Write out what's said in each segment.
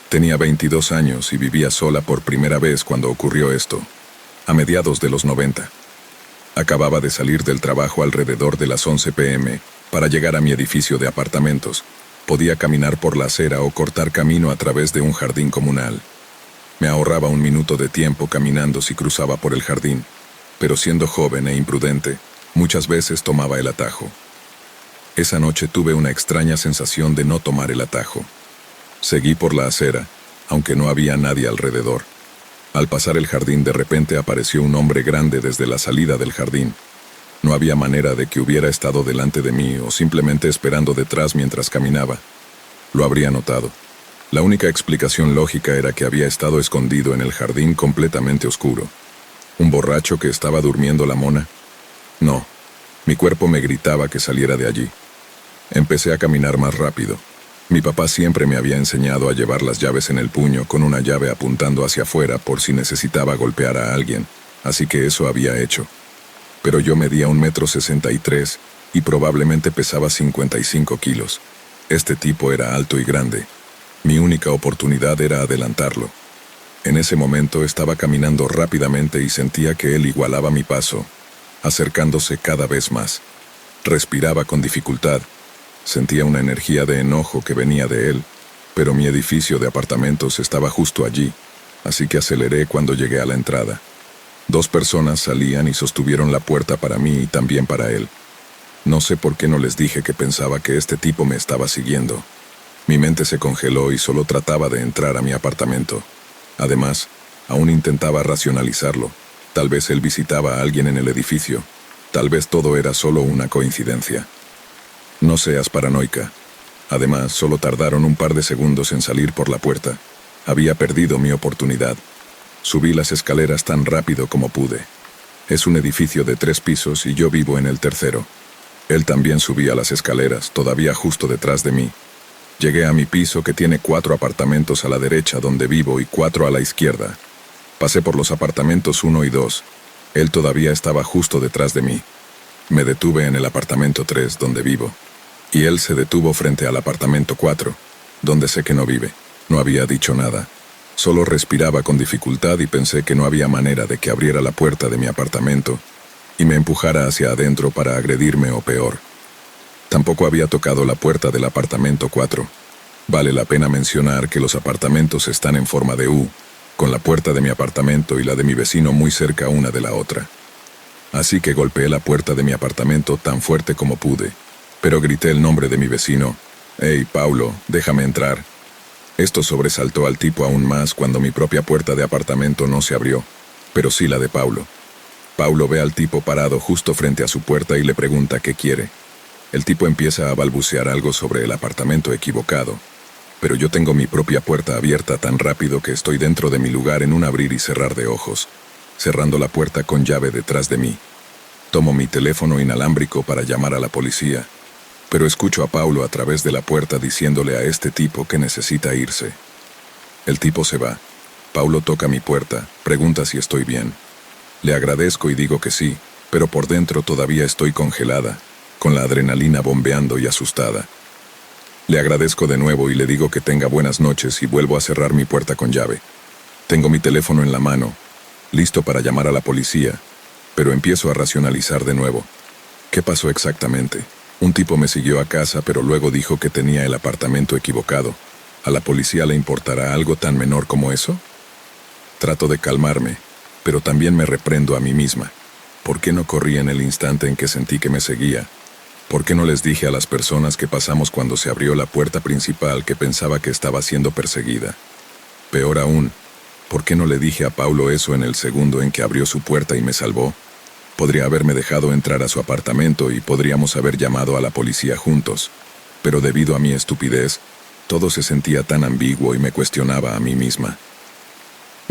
Tenía 22 años y vivía sola por primera vez cuando ocurrió esto, a mediados de los 90. Acababa de salir del trabajo alrededor de las 11 p.m. para llegar a mi edificio de apartamentos. Podía caminar por la acera o cortar camino a través de un jardín comunal. Me ahorraba un minuto de tiempo caminando si cruzaba por el jardín, pero siendo joven e imprudente, muchas veces tomaba el atajo. Esa noche tuve una extraña sensación de no tomar el atajo. Seguí por la acera, aunque no había nadie alrededor. Al pasar el jardín de repente apareció un hombre grande desde la salida del jardín. No había manera de que hubiera estado delante de mí o simplemente esperando detrás mientras caminaba. Lo habría notado. La única explicación lógica era que había estado escondido en el jardín completamente oscuro. ¿Un borracho que estaba durmiendo la mona? No. Mi cuerpo me gritaba que saliera de allí. Empecé a caminar más rápido. Mi papá siempre me había enseñado a llevar las llaves en el puño con una llave apuntando hacia afuera por si necesitaba golpear a alguien, así que eso había hecho. Pero yo medía 1,63 m y probablemente pesaba 55 kilos. Este tipo era alto y grande. Mi única oportunidad era adelantarlo. En ese momento estaba caminando rápidamente y sentía que él igualaba mi paso, acercándose cada vez más. Respiraba con dificultad. Sentía una energía de enojo que venía de él, pero mi edificio de apartamentos estaba justo allí, así que aceleré cuando llegué a la entrada. 2 personas salían y sostuvieron la puerta para mí y también para él. No sé por qué no les dije que pensaba que este tipo me estaba siguiendo. Mi mente se congeló y solo trataba de entrar a mi apartamento. Además, aún intentaba racionalizarlo. Tal vez él visitaba a alguien en el edificio. Tal vez todo era solo una coincidencia. No seas paranoica. Además, solo tardaron un par de segundos en salir por la puerta. Había perdido mi oportunidad. Subí las escaleras tan rápido como pude. Es un edificio de 3 pisos y yo vivo en el tercero. Él también subía las escaleras, todavía justo detrás de mí. Llegué a mi piso que tiene 4 apartamentos a la derecha donde vivo y 4 a la izquierda. Pasé por los apartamentos 1 y 2. Él todavía estaba justo detrás de mí. Me detuve en el apartamento 3 donde vivo. Y él se detuvo frente al apartamento 4, donde sé que no vive. No había dicho nada. Solo respiraba con dificultad y pensé que no había manera de que abriera la puerta de mi apartamento y me empujara hacia adentro para agredirme o peor. Tampoco había tocado la puerta del apartamento 4. Vale la pena mencionar que los apartamentos están en forma de U, con la puerta de mi apartamento y la de mi vecino muy cerca una de la otra. Así que golpeé la puerta de mi apartamento tan fuerte como pude, pero grité el nombre de mi vecino. «Hey, Paulo, déjame entrar». Esto sobresaltó al tipo aún más cuando mi propia puerta de apartamento no se abrió, pero sí la de Paulo. Paulo ve al tipo parado justo frente a su puerta y le pregunta qué quiere. El tipo empieza a balbucear algo sobre el apartamento equivocado, pero yo tengo mi propia puerta abierta tan rápido que estoy dentro de mi lugar en un abrir y cerrar de ojos, cerrando la puerta con llave detrás de mí. Tomo mi teléfono inalámbrico para llamar a la policía, pero escucho a Paulo a través de la puerta diciéndole a este tipo que necesita irse. El tipo se va. Paulo toca mi puerta, pregunta si estoy bien. Le agradezco y digo que sí, pero por dentro todavía estoy congelada, con la adrenalina bombeando y asustada. Le agradezco de nuevo y le digo que tenga buenas noches y vuelvo a cerrar mi puerta con llave. Tengo mi teléfono en la mano, listo para llamar a la policía, pero empiezo a racionalizar de nuevo. ¿Qué pasó exactamente? Un tipo me siguió a casa, pero luego dijo que tenía el apartamento equivocado. ¿A la policía le importará algo tan menor como eso? Trato de calmarme, pero también me reprendo a mí misma. ¿Por qué no corrí en el instante en que sentí que me seguía? ¿Por qué no les dije a las personas que pasamos cuando se abrió la puerta principal que pensaba que estaba siendo perseguida? Peor aún, ¿por qué no le dije a Paulo eso en el segundo en que abrió su puerta y me salvó? Podría haberme dejado entrar a su apartamento y podríamos haber llamado a la policía juntos, pero debido a mi estupidez, todo se sentía tan ambiguo y me cuestionaba a mí misma.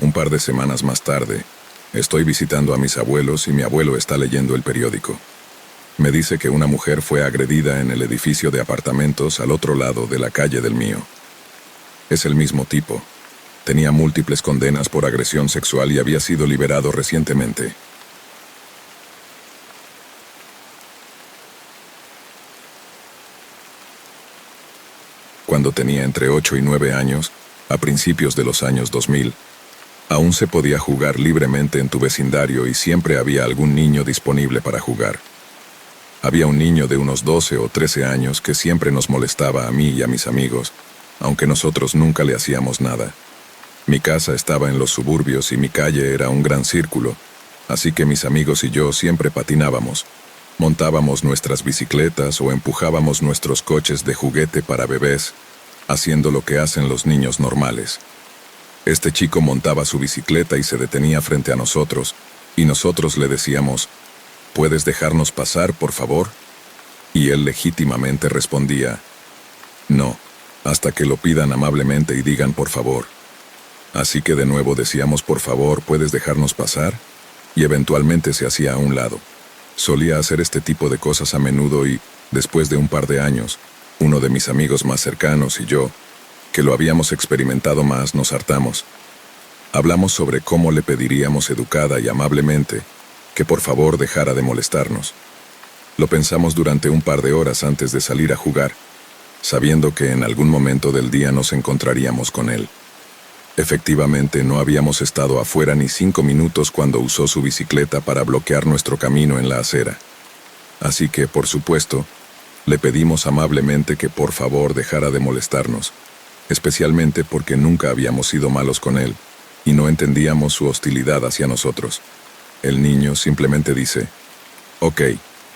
Un par de semanas más tarde, estoy visitando a mis abuelos y mi abuelo está leyendo el periódico. Me dice que una mujer fue agredida en el edificio de apartamentos al otro lado de la calle del mío. Es el mismo tipo. Tenía múltiples condenas por agresión sexual y había sido liberado recientemente. Cuando tenía entre 8 y 9 años, A principios de los años 2000, aún se podía jugar libremente en tu vecindario y siempre había algún niño disponible para jugar. Había un niño de unos 12 o 13 años que siempre nos molestaba a mí y a mis amigos, aunque nosotros nunca le hacíamos nada. Mi casa estaba en los suburbios y mi calle era un gran círculo, así que mis amigos y yo siempre patinábamos, montábamos nuestras bicicletas o empujábamos nuestros coches de juguete para bebés, haciendo lo que hacen los niños normales. Este chico montaba su bicicleta y se detenía frente a nosotros, y nosotros le decíamos, ¿puedes dejarnos pasar, por favor? Y él legítimamente respondía, no, hasta que lo pidan amablemente y digan por favor. Así que de nuevo decíamos por favor, ¿puedes dejarnos pasar? Y eventualmente se hacía a un lado. Solía hacer este tipo de cosas a menudo y, después de un par de años, uno de mis amigos más cercanos y yo, que lo habíamos experimentado más, nos hartamos. Hablamos sobre cómo le pediríamos educada y amablemente que por favor dejara de molestarnos. Lo pensamos durante un par de horas antes de salir a jugar, sabiendo que en algún momento del día nos encontraríamos con él. Efectivamente, no habíamos estado afuera ni 5 minutos cuando usó su bicicleta para bloquear nuestro camino en la acera. Así que, por supuesto, le pedimos amablemente que por favor dejara de molestarnos, especialmente porque nunca habíamos sido malos con él y no entendíamos su hostilidad hacia nosotros. El niño simplemente dice, «Ok,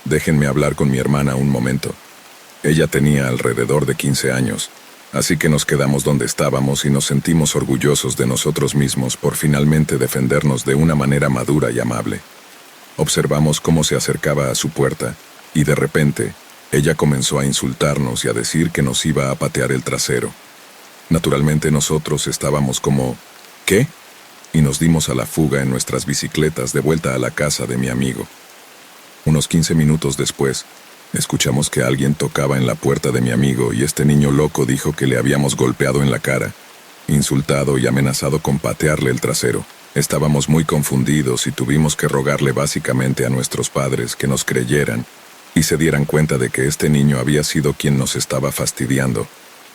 déjenme hablar con mi hermana un momento». Ella tenía alrededor de 15 años, así que nos quedamos donde estábamos y nos sentimos orgullosos de nosotros mismos por finalmente defendernos de una manera madura y amable. Observamos cómo se acercaba a su puerta, y de repente, ella comenzó a insultarnos y a decir que nos iba a patear el trasero. Naturalmente nosotros estábamos como, ¿qué? Y nos dimos a la fuga en nuestras bicicletas de vuelta a la casa de mi amigo. Unos 15 minutos después, escuchamos que alguien tocaba en la puerta de mi amigo y este niño loco dijo que le habíamos golpeado en la cara, insultado y amenazado con patearle el trasero. Estábamos muy confundidos y tuvimos que rogarle básicamente a nuestros padres que nos creyeran y se dieran cuenta de que este niño había sido quien nos estaba fastidiando,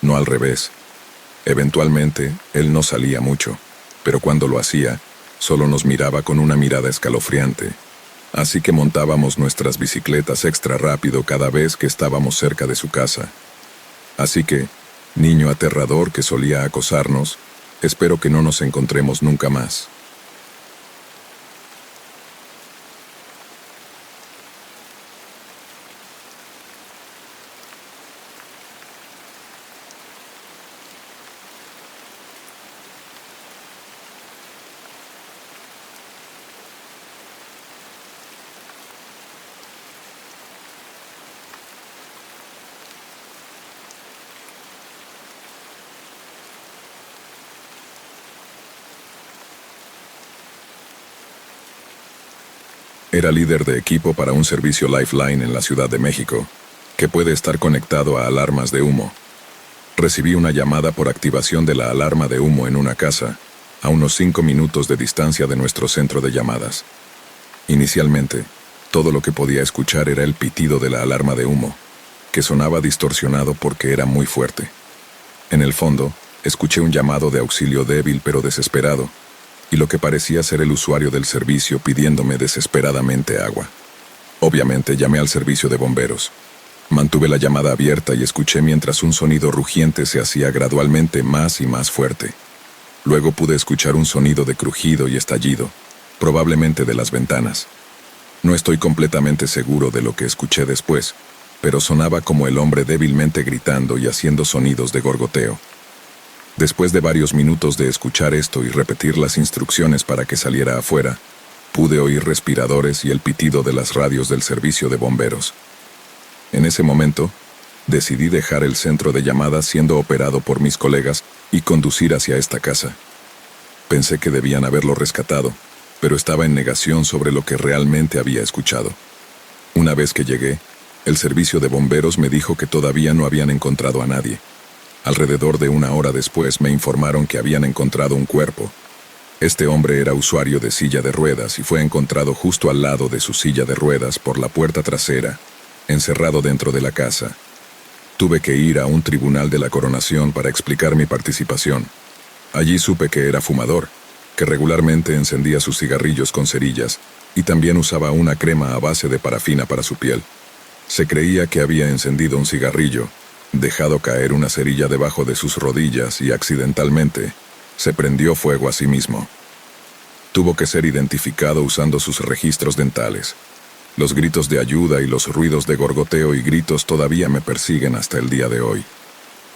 no al revés. Eventualmente, él no salía mucho, pero cuando lo hacía, solo nos miraba con una mirada escalofriante. Así que montábamos nuestras bicicletas extra rápido cada vez que estábamos cerca de su casa. Así que, niño aterrador que solía acosarnos, espero que no nos encontremos nunca más. Era líder de equipo para un servicio Lifeline en la Ciudad de México, que puede estar conectado a alarmas de humo. Recibí una llamada por activación de la alarma de humo en una casa, a unos 5 minutos de distancia de nuestro centro de llamadas. Inicialmente, todo lo que podía escuchar era el pitido de la alarma de humo, que sonaba distorsionado porque era muy fuerte. En el fondo, escuché un llamado de auxilio débil pero desesperado, y lo que parecía ser el usuario del servicio pidiéndome desesperadamente agua. Obviamente llamé al servicio de bomberos. Mantuve la llamada abierta y escuché mientras un sonido rugiente se hacía gradualmente más y más fuerte. Luego pude escuchar un sonido de crujido y estallido, probablemente de las ventanas. No estoy completamente seguro de lo que escuché después, pero sonaba como el hombre débilmente gritando y haciendo sonidos de gorgoteo. Después de varios minutos de escuchar esto y repetir las instrucciones para que saliera afuera, pude oír respiradores y el pitido de las radios del servicio de bomberos. En ese momento, decidí dejar el centro de llamadas siendo operado por mis colegas y conducir hacia esta casa. Pensé que debían haberlo rescatado, pero estaba en negación sobre lo que realmente había escuchado. Una vez que llegué, el servicio de bomberos me dijo que todavía no habían encontrado a nadie. Alrededor de una hora después me informaron que habían encontrado un cuerpo. Este hombre era usuario de silla de ruedas y fue encontrado justo al lado de su silla de ruedas por la puerta trasera, encerrado dentro de la casa. Tuve que ir a un tribunal de la coronación para explicar mi participación, Allí supe que era fumador, que regularmente encendía sus cigarrillos con cerillas y también usaba una crema a base de parafina para su piel. Se creía que había encendido un cigarrillo, dejado caer una cerilla debajo de sus rodillas y accidentalmente se prendió fuego a sí mismo. Tuvo que ser identificado usando sus registros dentales. Los gritos de ayuda y los ruidos de gorgoteo y gritos todavía me persiguen hasta el día de hoy.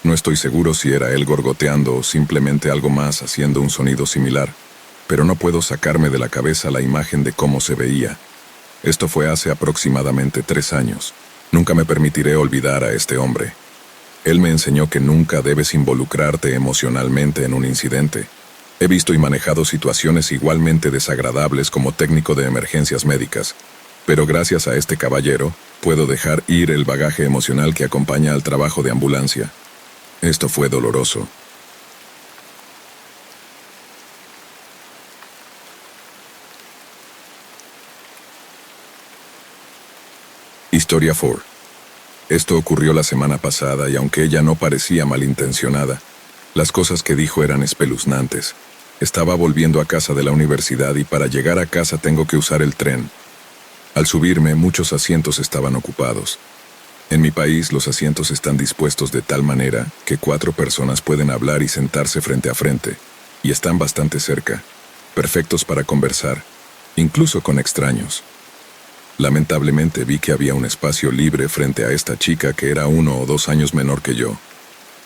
No estoy seguro si era él gorgoteando o simplemente algo más haciendo un sonido similar, pero no puedo sacarme de la cabeza la imagen de cómo se veía. Esto fue hace aproximadamente 3 años. Nunca me permitiré olvidar a este hombre. Él me enseñó que nunca debes involucrarte emocionalmente en un incidente. He visto y manejado situaciones igualmente desagradables como técnico de emergencias médicas, pero gracias a este caballero, puedo dejar ir el bagaje emocional que acompaña al trabajo de ambulancia. Esto fue doloroso. Historia 4. Esto ocurrió la semana pasada y aunque ella no parecía malintencionada, las cosas que dijo eran espeluznantes. Estaba volviendo a casa de la universidad y para llegar a casa tengo que usar el tren. Al subirme, muchos asientos estaban ocupados. En mi país, los asientos están dispuestos de tal manera que 4 personas pueden hablar y sentarse frente a frente, y están bastante cerca, perfectos para conversar, incluso con extraños. Lamentablemente vi que había un espacio libre frente a esta chica que era 1 o 2 años menor que yo,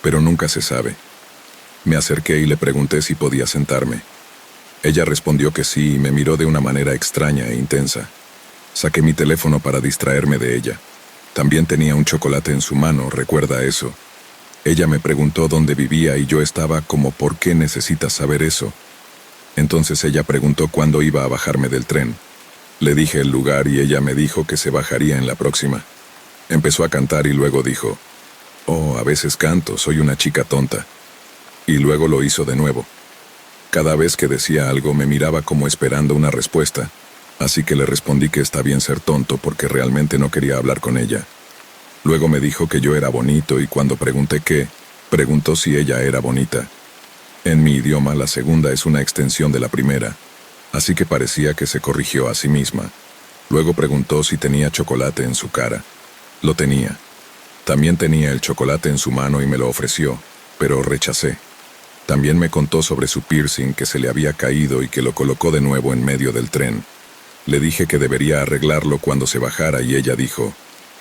pero nunca se sabe. Me acerqué y le pregunté si podía sentarme. Ella respondió que sí y me miró de una manera extraña e intensa. Saqué mi teléfono para distraerme de ella. También tenía un chocolate en su mano, recuerda eso. Ella me preguntó dónde vivía y yo estaba como ¿por qué necesitas saber eso? Entonces ella preguntó cuándo iba a bajarme del tren. Le dije el lugar y ella me dijo que se bajaría en la próxima. Empezó a cantar y luego dijo, «Oh, a veces canto, soy una chica tonta». Y luego lo hizo de nuevo. Cada vez que decía algo me miraba como esperando una respuesta, así que le respondí que está bien ser tonto porque realmente no quería hablar con ella. Luego me dijo que yo era bonito y cuando pregunté qué, preguntó si ella era bonita. En mi idioma la segunda es una extensión de la primera, así que parecía que se corrigió a sí misma. Luego preguntó si tenía chocolate en su cara. Lo tenía. También tenía el chocolate en su mano y me lo ofreció, pero rechacé. También me contó sobre su piercing que se le había caído y que lo colocó de nuevo en medio del tren. Le dije que debería arreglarlo cuando se bajara y ella dijo,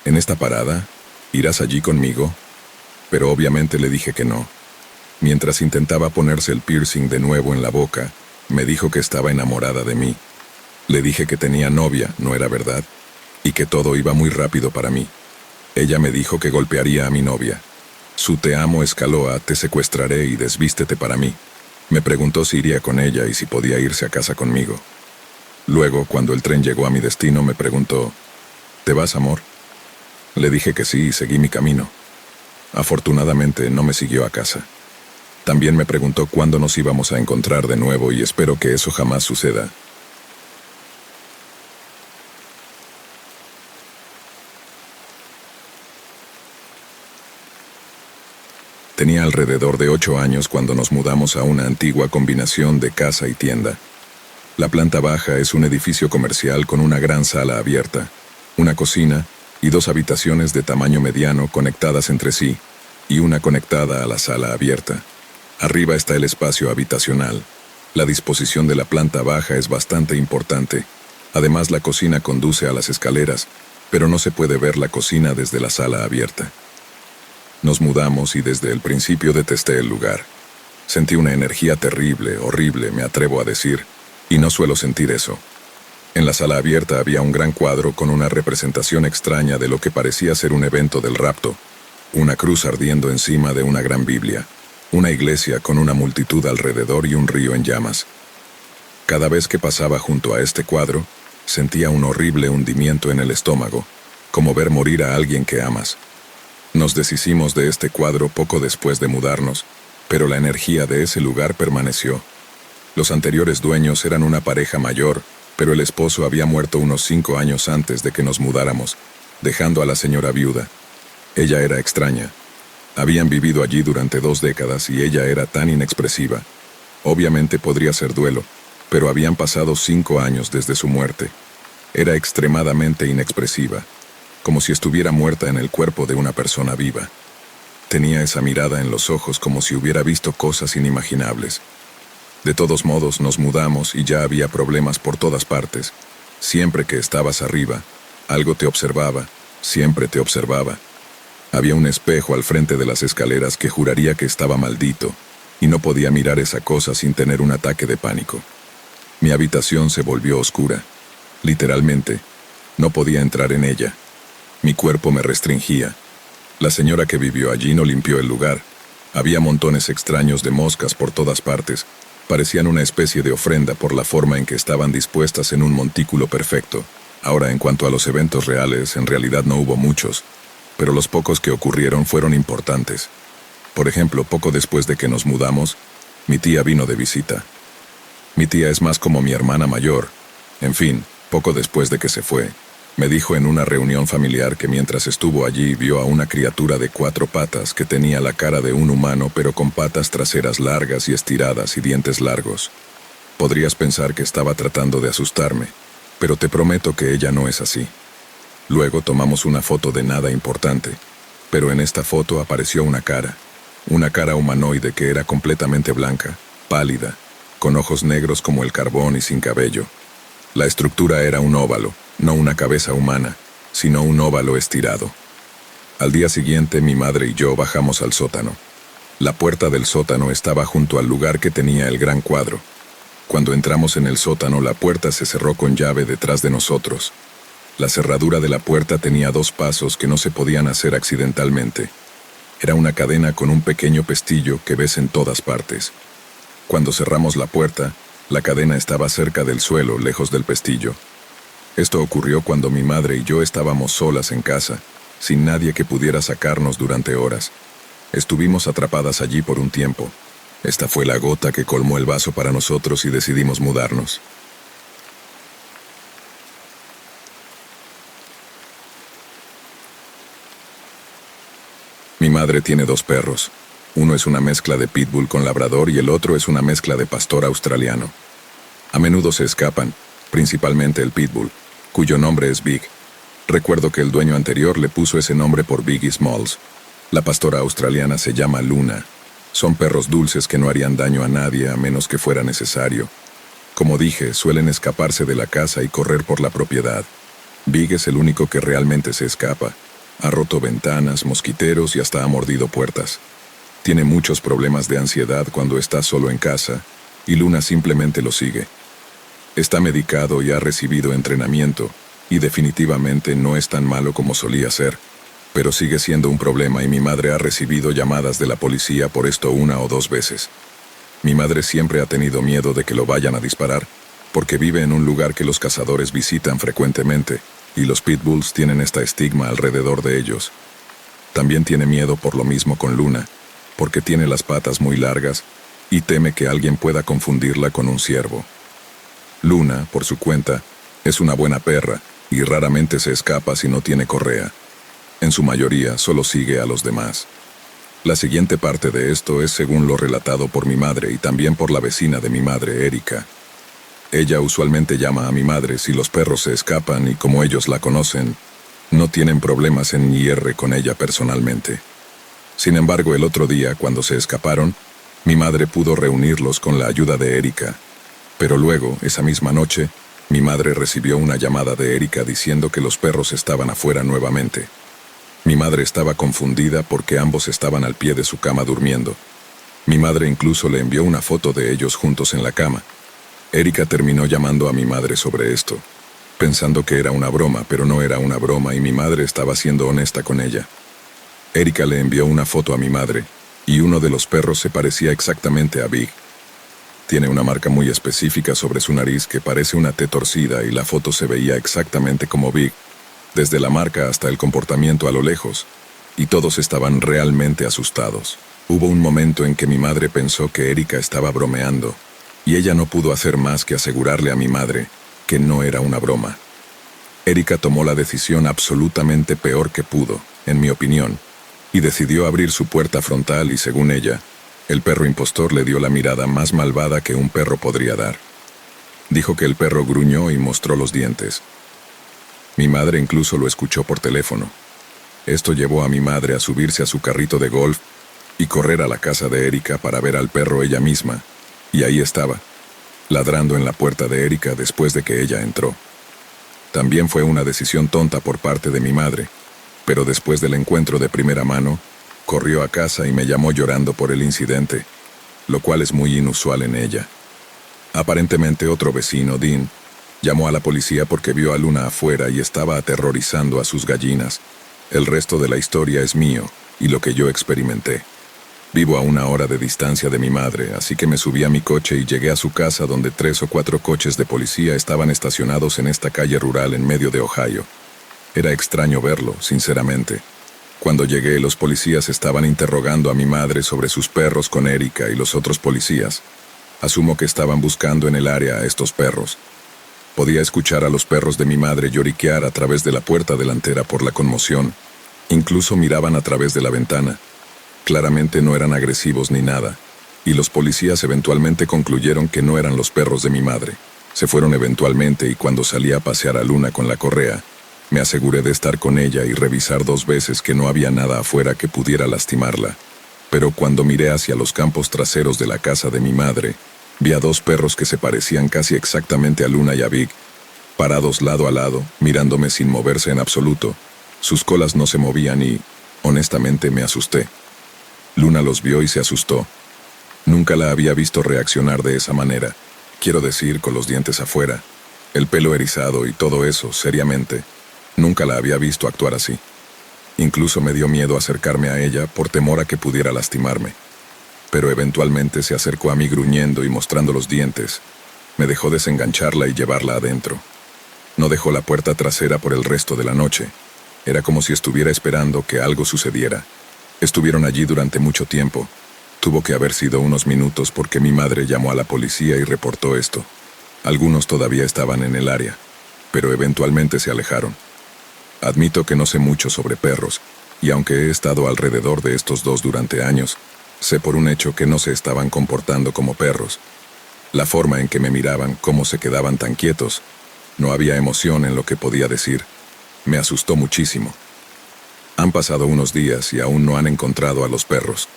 «¿En esta parada? ¿Irás allí conmigo?» Pero obviamente le dije que no. Mientras intentaba ponerse el piercing de nuevo en la boca, me dijo que estaba enamorada de mí. Le dije que tenía novia, ¿no era verdad? Y que todo iba muy rápido para mí. Ella me dijo que golpearía a mi novia. Su te amo escaló a te secuestraré y desvístete para mí. Me preguntó si iría con ella y si podía irse a casa conmigo. Luego, cuando el tren llegó a mi destino, me preguntó, ¿te vas, amor? Le dije que sí y seguí mi camino. Afortunadamente, no me siguió a casa. También me preguntó cuándo nos íbamos a encontrar de nuevo y espero que eso jamás suceda. Tenía alrededor de 8 años cuando nos mudamos a una antigua combinación de casa y tienda. La planta baja es un edificio comercial con una gran sala abierta, una cocina y 2 habitaciones de tamaño mediano conectadas entre sí, y una conectada a la sala abierta. Arriba está el espacio habitacional. La disposición de la planta baja es bastante importante. Además, la cocina conduce a las escaleras, pero no se puede ver la cocina desde la sala abierta. Nos mudamos y desde el principio detesté el lugar. Sentí una energía terrible, horrible, me atrevo a decir, y no suelo sentir eso. En la sala abierta había un gran cuadro con una representación extraña de lo que parecía ser un evento del rapto, una cruz ardiendo encima de una gran Biblia, una iglesia con una multitud alrededor y un río en llamas. Cada vez que pasaba junto a este cuadro, sentía un horrible hundimiento en el estómago, como ver morir a alguien que amas. Nos deshicimos de este cuadro poco después de mudarnos, pero la energía de ese lugar permaneció. Los anteriores dueños eran una pareja mayor, pero el esposo había muerto unos 5 años antes de que nos mudáramos, dejando a la señora viuda. Ella era extraña. Habían vivido allí durante 2 décadas y ella era tan inexpresiva. Obviamente podría ser duelo, pero habían pasado 5 años desde su muerte. Era extremadamente inexpresiva, como si estuviera muerta en el cuerpo de una persona viva. Tenía esa mirada en los ojos como si hubiera visto cosas inimaginables. De todos modos, nos mudamos y ya había problemas por todas partes. Siempre que estabas arriba, algo te observaba, siempre te observaba. Había un espejo al frente de las escaleras que juraría que estaba maldito, y no podía mirar esa cosa sin tener un ataque de pánico. Mi habitación se volvió oscura. Literalmente, no podía entrar en ella. Mi cuerpo me restringía. La señora que vivió allí no limpió el lugar. Había montones extraños de moscas por todas partes. Parecían una especie de ofrenda por la forma en que estaban dispuestas en un montículo perfecto. Ahora, en cuanto a los eventos reales, en realidad no hubo muchos, pero los pocos que ocurrieron fueron importantes. Por ejemplo, poco después de que nos mudamos, mi tía vino de visita. Mi tía es más como mi hermana mayor. En fin, poco después de que se fue, me dijo en una reunión familiar que mientras estuvo allí vio a una criatura de 4 patas que tenía la cara de un humano pero con patas traseras largas y estiradas y dientes largos. Podrías pensar que estaba tratando de asustarme, pero te prometo que ella no es así. Luego tomamos una foto de nada importante, pero en esta foto apareció una cara humanoide que era completamente blanca, pálida, con ojos negros como el carbón y sin cabello. La estructura era un óvalo, no una cabeza humana, sino un óvalo estirado. Al día siguiente mi madre y yo bajamos al sótano. La puerta del sótano estaba junto al lugar que tenía el gran cuadro. Cuando entramos en el sótano, la puerta se cerró con llave detrás de nosotros. La cerradura de la puerta tenía 2 pasos que no se podían hacer accidentalmente. Era una cadena con un pequeño pestillo que ves en todas partes. Cuando cerramos la puerta, la cadena estaba cerca del suelo, lejos del pestillo. Esto ocurrió cuando mi madre y yo estábamos solas en casa, sin nadie que pudiera sacarnos durante horas. Estuvimos atrapadas allí por un tiempo. Esta fue la gota que colmó el vaso para nosotros y decidimos mudarnos. Mi madre tiene 2 perros. Uno es una mezcla de pitbull con labrador y el otro es una mezcla de pastor australiano. A menudo se escapan, principalmente el pitbull, cuyo nombre es Big. Recuerdo que el dueño anterior le puso ese nombre por Biggie Smalls. La pastora australiana se llama Luna. Son perros dulces que no harían daño a nadie a menos que fuera necesario. Como dije, suelen escaparse de la casa y correr por la propiedad. Big es el único que realmente se escapa. Ha roto ventanas, mosquiteros y hasta ha mordido puertas. Tiene muchos problemas de ansiedad cuando está solo en casa, y Luna simplemente lo sigue. Está medicado y ha recibido entrenamiento, y definitivamente no es tan malo como solía ser, pero sigue siendo un problema y mi madre ha recibido llamadas de la policía por esto 1 o 2 veces. Mi madre siempre ha tenido miedo de que lo vayan a disparar, porque vive en un lugar que los cazadores visitan frecuentemente, y los pitbulls tienen esta estigma alrededor de ellos. También tiene miedo por lo mismo con Luna, porque tiene las patas muy largas y teme que alguien pueda confundirla con un ciervo. Luna, por su cuenta, es una buena perra y raramente se escapa si no tiene correa. En su mayoría solo sigue a los demás. La siguiente parte de esto es según lo relatado por mi madre y también por la vecina de mi madre, Erika. Ella usualmente llama a mi madre si los perros se escapan y como ellos la conocen, no tienen problemas en ir con ella personalmente. Sin embargo, el otro día, cuando se escaparon, mi madre pudo reunirlos con la ayuda de Erika. Pero luego, esa misma noche, mi madre recibió una llamada de Erika diciendo que los perros estaban afuera nuevamente. Mi madre estaba confundida porque ambos estaban al pie de su cama durmiendo. Mi madre incluso le envió una foto de ellos juntos en la cama. Erika terminó llamando a mi madre sobre esto, pensando que era una broma, pero no era una broma y mi madre estaba siendo honesta con ella. Erika le envió una foto a mi madre, y uno de los perros se parecía exactamente a Big. Tiene una marca muy específica sobre su nariz que parece una T torcida y la foto se veía exactamente como Big, desde la marca hasta el comportamiento a lo lejos, y todos estaban realmente asustados. Hubo un momento en que mi madre pensó que Erika estaba bromeando, y ella no pudo hacer más que asegurarle a mi madre que no era una broma. Erika tomó la decisión absolutamente peor que pudo, en mi opinión, y decidió abrir su puerta frontal y, según ella, El perro impostor le dio la mirada más malvada que un perro podría dar. Dijo que el perro gruñó y mostró los dientes. Mi madre incluso lo escuchó por teléfono. Esto llevó a mi madre a subirse a su carrito de golf y correr a la casa de Erika para ver al perro ella misma, y ahí estaba, ladrando en la puerta de Erika después de que ella entró. También fue una decisión tonta por parte de mi madre, pero después del encuentro de primera mano, corrió a casa y me llamó llorando por el incidente, lo cual es muy inusual en ella. Aparentemente otro vecino, Dean, llamó a la policía porque vio a Luna afuera y estaba aterrorizando a sus gallinas. El resto de la historia es mío y lo que yo experimenté. Vivo a 1 hora de distancia de mi madre, así que me subí a mi coche y llegué a su casa donde 3 o 4 coches de policía estaban estacionados en esta calle rural en medio de Ohio. Era extraño verlo, sinceramente. Cuando llegué, los policías estaban interrogando a mi madre sobre sus perros con Erika y los otros policías. Asumo que estaban buscando en el área a estos perros. Podía escuchar a los perros de mi madre lloriquear a través de la puerta delantera por la conmoción. Incluso miraban a través de la ventana. Claramente no eran agresivos ni nada, y los policías eventualmente concluyeron que no eran los perros de mi madre. Se fueron eventualmente y cuando salí a pasear a Luna con la correa, me aseguré de estar con ella y revisar 2 veces que no había nada afuera que pudiera lastimarla. Pero cuando miré hacia los campos traseros de la casa de mi madre, vi a 2 perros que se parecían casi exactamente a Luna y a Big, parados lado a lado, mirándome sin moverse en absoluto. Sus colas no se movían y, honestamente, me asusté. Luna los vio y se asustó. Nunca la había visto reaccionar de esa manera. Quiero decir, con los dientes afuera, el pelo erizado y todo eso, seriamente. Nunca la había visto actuar así. Incluso me dio miedo acercarme a ella por temor a que pudiera lastimarme. Pero eventualmente se acercó a mí gruñendo y mostrando los dientes. Me dejó desengancharla y llevarla adentro. No dejó la puerta trasera por el resto de la noche. Era como si estuviera esperando que algo sucediera. Estuvieron allí durante mucho tiempo. Tuvo que haber sido unos minutos porque mi madre llamó a la policía y reportó esto. Algunos todavía estaban en el área, pero eventualmente se alejaron. Admito que no sé mucho sobre perros, y aunque he estado alrededor de estos 2 durante años, sé por un hecho que no se estaban comportando como perros. La forma en que me miraban, cómo se quedaban tan quietos, no había emoción en lo que podía decir. Me asustó muchísimo. Han pasado unos días y aún no han encontrado a los perros.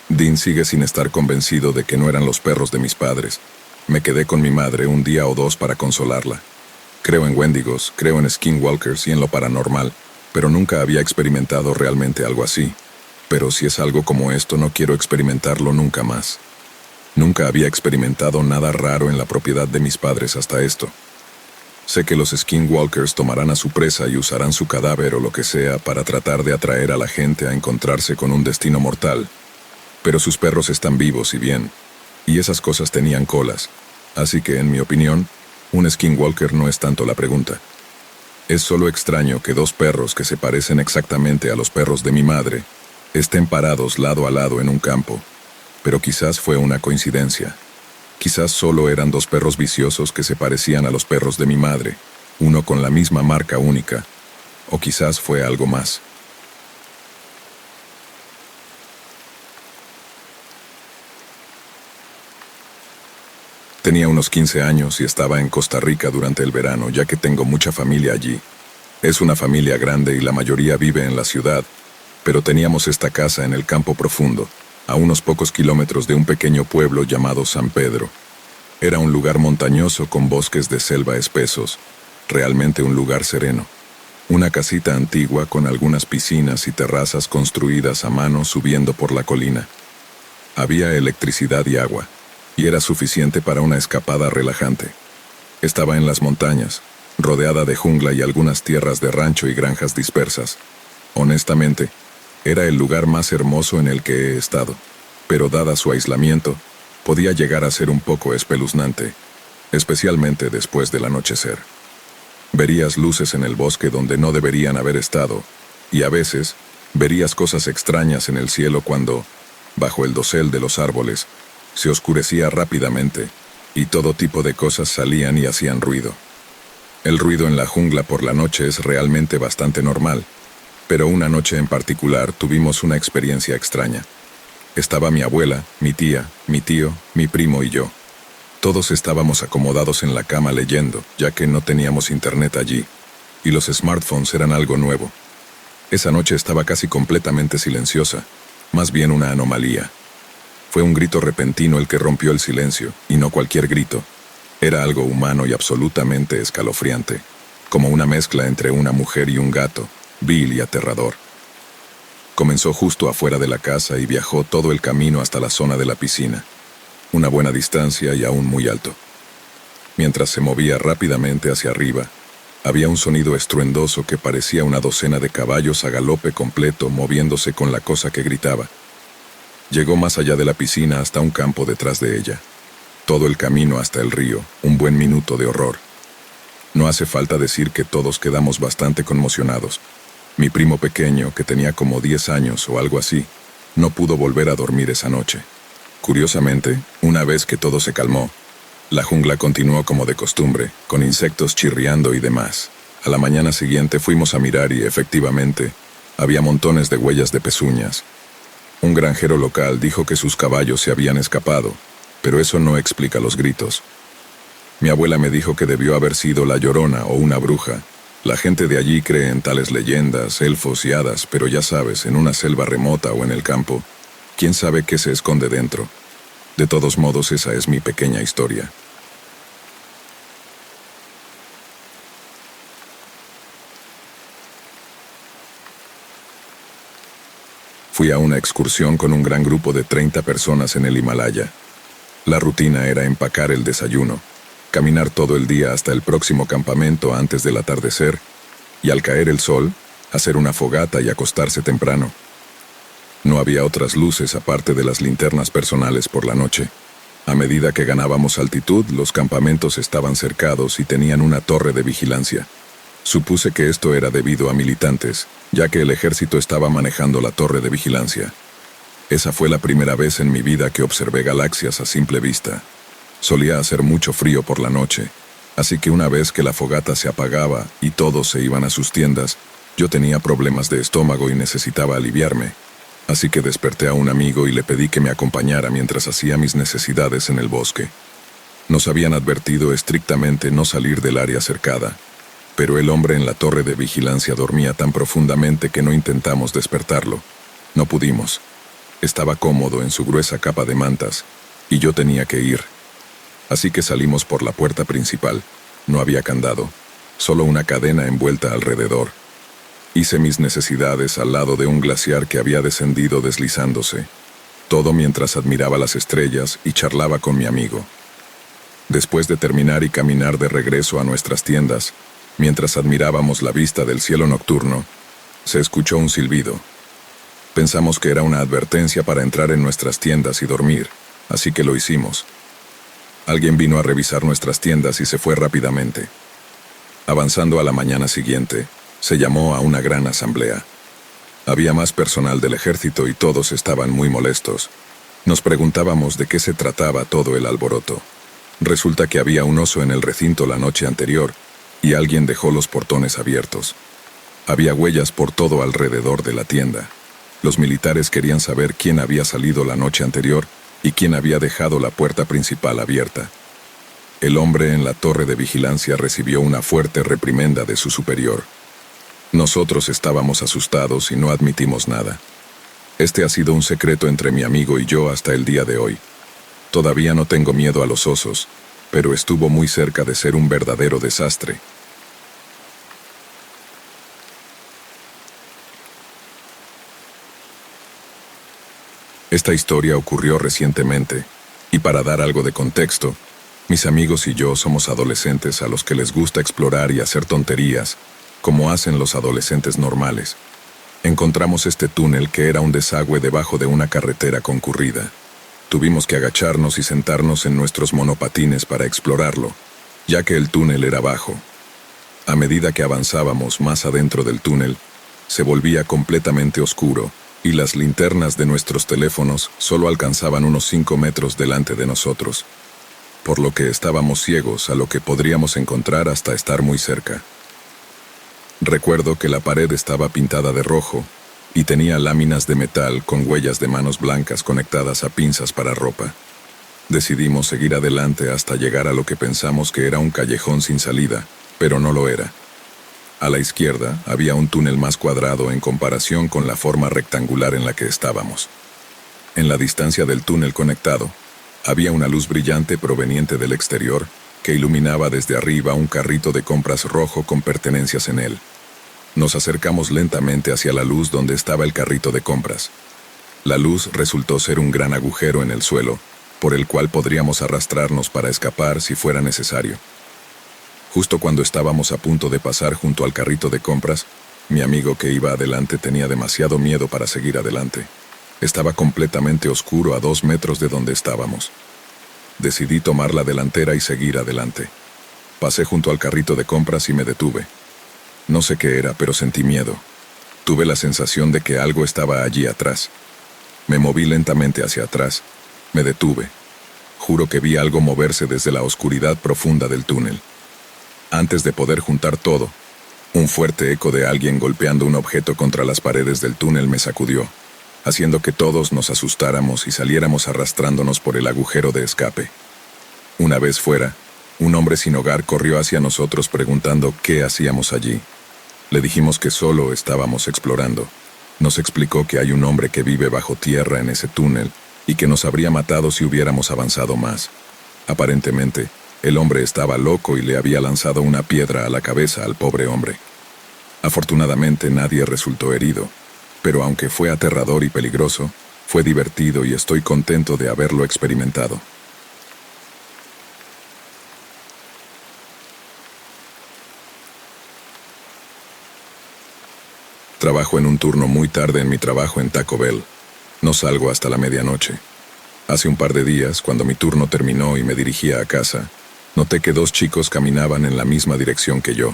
Dean sigue sin estar convencido de que no eran los perros de mis padres. Me quedé con mi madre 1 día o 2 para consolarla. Creo en Wendigos, creo en skinwalkers y en lo paranormal, pero nunca había experimentado realmente algo así. Pero si es algo como esto, no quiero experimentarlo nunca más. Nunca había experimentado nada raro en la propiedad de mis padres hasta esto. Sé que los skinwalkers tomarán a su presa y usarán su cadáver o lo que sea para tratar de atraer a la gente a encontrarse con un destino mortal. Pero sus perros están vivos y bien, y esas cosas tenían colas. Así que, en mi opinión, un skinwalker no es tanto la pregunta. Es solo extraño que 2 perros que se parecen exactamente a los perros de mi madre estén parados lado a lado en un campo. Pero quizás fue una coincidencia. Quizás solo eran 2 perros viciosos que se parecían a los perros de mi madre, uno con la misma marca única. O quizás fue algo más. Tenía unos 15 años y estaba en Costa Rica durante el verano, ya que tengo mucha familia allí. Es una familia grande y la mayoría vive en la ciudad, pero teníamos esta casa en el campo profundo, a unos pocos kilómetros de un pequeño pueblo llamado San Pedro. Era un lugar montañoso con bosques de selva espesos, realmente un lugar sereno. Una casita antigua con algunas piscinas y terrazas construidas a mano subiendo por la colina. Había electricidad y agua, y era suficiente para una escapada relajante. Estaba en las montañas, rodeada de jungla y algunas tierras de rancho y granjas dispersas. Honestamente, era el lugar más hermoso en el que he estado, pero dada su aislamiento, podía llegar a ser un poco espeluznante, especialmente después del anochecer. Verías luces en el bosque donde no deberían haber estado, y a veces verías cosas extrañas en el cielo cuando, bajo el dosel de los árboles, se oscurecía rápidamente, y todo tipo de cosas salían y hacían ruido. El ruido en la jungla por la noche es realmente bastante normal, pero una noche en particular tuvimos una experiencia extraña. Estaba mi abuela, mi tía, mi tío, mi primo y yo. Todos estábamos acomodados en la cama leyendo, ya que no teníamos internet allí, y los smartphones eran algo nuevo. Esa noche estaba casi completamente silenciosa, más bien una anomalía. Fue un grito repentino el que rompió el silencio, y no cualquier grito. Era algo humano y absolutamente escalofriante, como una mezcla entre una mujer y un gato, vil y aterrador. Comenzó justo afuera de la casa y viajó todo el camino hasta la zona de la piscina, una buena distancia y aún muy alto. Mientras se movía rápidamente hacia arriba, había un sonido estruendoso que parecía una docena de caballos a galope completo moviéndose con la cosa que gritaba. Llegó más allá de la piscina hasta un campo detrás de ella. Todo el camino hasta el río, un buen minuto de horror. No hace falta decir que todos quedamos bastante conmocionados. Mi primo pequeño, que tenía como 10 años o algo así, no pudo volver a dormir esa noche. Curiosamente, una vez que todo se calmó, la jungla continuó como de costumbre, con insectos chirriando y demás. A la mañana siguiente fuimos a mirar y, efectivamente, había montones de huellas de pezuñas. Un granjero local dijo que sus caballos se habían escapado, pero eso no explica los gritos. Mi abuela me dijo que debió haber sido la Llorona o una bruja. La gente de allí cree en tales leyendas, elfos y hadas, pero ya sabes, en una selva remota o en el campo, ¿quién sabe qué se esconde dentro? De todos modos, esa es mi pequeña historia. Fui a una excursión con un gran grupo de 30 personas en el Himalaya. La rutina era empacar el desayuno, caminar todo el día hasta el próximo campamento antes del atardecer, y al caer el sol, hacer una fogata y acostarse temprano. No había otras luces aparte de las linternas personales por la noche. A medida que ganábamos altitud, los campamentos estaban cercados y tenían una torre de vigilancia. Supuse que esto era debido a militantes, ya que el ejército estaba manejando la torre de vigilancia. Esa fue la primera vez en mi vida que observé galaxias a simple vista. Solía hacer mucho frío por la noche, así que una vez que la fogata se apagaba y todos se iban a sus tiendas, yo tenía problemas de estómago y necesitaba aliviarme. Así que desperté a un amigo y le pedí que me acompañara mientras hacía mis necesidades en el bosque. Nos habían advertido estrictamente no salir del área cercada, pero el hombre en la torre de vigilancia dormía tan profundamente que no intentamos despertarlo. No pudimos. Estaba cómodo en su gruesa capa de mantas, y yo tenía que ir. Así que salimos por la puerta principal. No había candado, solo una cadena envuelta alrededor. Hice mis necesidades al lado de un glaciar que había descendido deslizándose, todo mientras admiraba las estrellas y charlaba con mi amigo. Después de terminar y caminar de regreso a nuestras tiendas, mientras admirábamos la vista del cielo nocturno, se escuchó un silbido. Pensamos que era una advertencia para entrar en nuestras tiendas y dormir, así que lo hicimos. Alguien vino a revisar nuestras tiendas y se fue rápidamente. Avanzando a la mañana siguiente, se llamó a una gran asamblea. Había más personal del ejército y todos estaban muy molestos. Nos preguntábamos de qué se trataba todo el alboroto. Resulta que había un oso en el recinto la noche anterior y alguien dejó los portones abiertos. Había huellas por todo alrededor de la tienda. Los militares querían saber quién había salido la noche anterior y quién había dejado la puerta principal abierta. El hombre en la torre de vigilancia recibió una fuerte reprimenda de su superior. Nosotros estábamos asustados y no admitimos nada. Este ha sido un secreto entre mi amigo y yo hasta el día de hoy. Todavía no tengo miedo a los osos, pero estuvo muy cerca de ser un verdadero desastre. Esta historia ocurrió recientemente, y para dar algo de contexto, mis amigos y yo somos adolescentes a los que les gusta explorar y hacer tonterías, como hacen los adolescentes normales. Encontramos este túnel que era un desagüe debajo de una carretera concurrida. Tuvimos que agacharnos y sentarnos en nuestros monopatines para explorarlo, ya que el túnel era bajo. A medida que avanzábamos más adentro del túnel, se volvía completamente oscuro, y las linternas de nuestros teléfonos solo alcanzaban unos 5 metros delante de nosotros, por lo que estábamos ciegos a lo que podríamos encontrar hasta estar muy cerca. Recuerdo que la pared estaba pintada de rojo, y tenía láminas de metal con huellas de manos blancas conectadas a pinzas para ropa. Decidimos seguir adelante hasta llegar a lo que pensamos que era un callejón sin salida, pero no lo era. A la izquierda había un túnel más cuadrado en comparación con la forma rectangular en la que estábamos. En la distancia del túnel conectado, había una luz brillante proveniente del exterior que iluminaba desde arriba un carrito de compras rojo con pertenencias en él. Nos acercamos lentamente hacia la luz donde estaba el carrito de compras. La luz resultó ser un gran agujero en el suelo, por el cual podríamos arrastrarnos para escapar si fuera necesario. Justo cuando estábamos a punto de pasar junto al carrito de compras, mi amigo que iba adelante tenía demasiado miedo para seguir adelante. Estaba completamente oscuro a 2 metros de donde estábamos. Decidí tomar la delantera y seguir adelante. Pasé junto al carrito de compras y me detuve. No sé qué era, pero sentí miedo. Tuve la sensación de que algo estaba allí atrás. Me moví lentamente hacia atrás. Me detuve. Juro que vi algo moverse desde la oscuridad profunda del túnel. Antes de poder juntar todo, un fuerte eco de alguien golpeando un objeto contra las paredes del túnel me sacudió, haciendo que todos nos asustáramos y saliéramos arrastrándonos por el agujero de escape. Una vez fuera, un hombre sin hogar corrió hacia nosotros preguntando qué hacíamos allí. Le dijimos que solo estábamos explorando. Nos explicó que hay un hombre que vive bajo tierra en ese túnel y que nos habría matado si hubiéramos avanzado más. Aparentemente, el hombre estaba loco y le había lanzado una piedra a la cabeza al pobre hombre. Afortunadamente nadie resultó herido, pero aunque fue aterrador y peligroso, fue divertido y estoy contento de haberlo experimentado. Trabajo en un turno muy tarde en mi trabajo en Taco Bell. No salgo hasta la medianoche. Hace un par de días, cuando mi turno terminó y me dirigía a casa, noté que 2 chicos caminaban en la misma dirección que yo.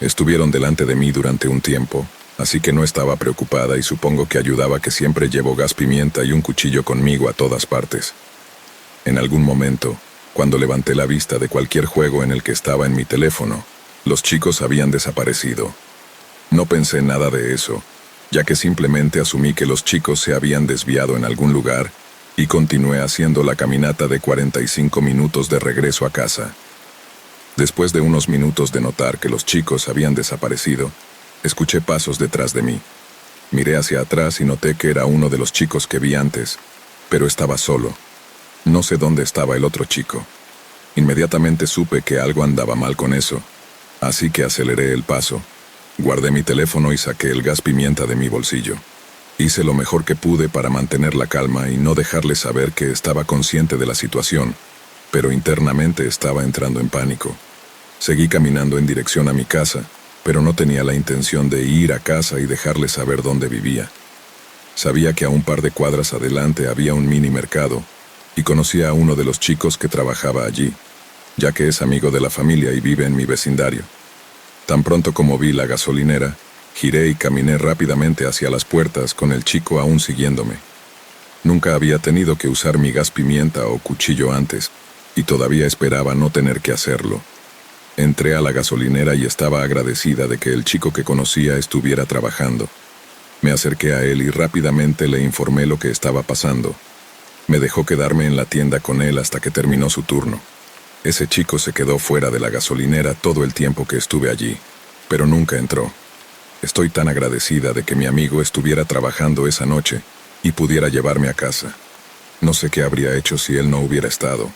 Estuvieron delante de mí durante un tiempo, así que no estaba preocupada y supongo que ayudaba que siempre llevo gas pimienta y un cuchillo conmigo a todas partes. En algún momento, cuando levanté la vista de cualquier juego en el que estaba en mi teléfono, los chicos habían desaparecido. No pensé nada de eso, ya que simplemente asumí que los chicos se habían desviado en algún lugar y continué haciendo la caminata de 45 minutos de regreso a casa. Después de unos minutos de notar que los chicos habían desaparecido, escuché pasos detrás de mí. Miré hacia atrás y noté que era uno de los chicos que vi antes, pero estaba solo. No sé dónde estaba el otro chico. Inmediatamente supe que algo andaba mal con eso, así que aceleré el paso. Guardé mi teléfono y saqué el gas pimienta de mi bolsillo. Hice lo mejor que pude para mantener la calma y no dejarles saber que estaba consciente de la situación, pero internamente estaba entrando en pánico. Seguí caminando en dirección a mi casa, pero no tenía la intención de ir a casa y dejarles saber dónde vivía. Sabía que a un par de cuadras adelante había un mini mercado, y conocía a uno de los chicos que trabajaba allí, ya que es amigo de la familia y vive en mi vecindario. Tan pronto como vi la gasolinera, giré y caminé rápidamente hacia las puertas con el chico aún siguiéndome. Nunca había tenido que usar mi gas pimienta o cuchillo antes, y todavía esperaba no tener que hacerlo. Entré a la gasolinera y estaba agradecida de que el chico que conocía estuviera trabajando. Me acerqué a él y rápidamente le informé lo que estaba pasando. Me dejó quedarme en la tienda con él hasta que terminó su turno. Ese chico se quedó fuera de la gasolinera todo el tiempo que estuve allí, pero nunca entró. Estoy tan agradecida de que mi amigo estuviera trabajando esa noche y pudiera llevarme a casa. No sé qué habría hecho si él no hubiera estado.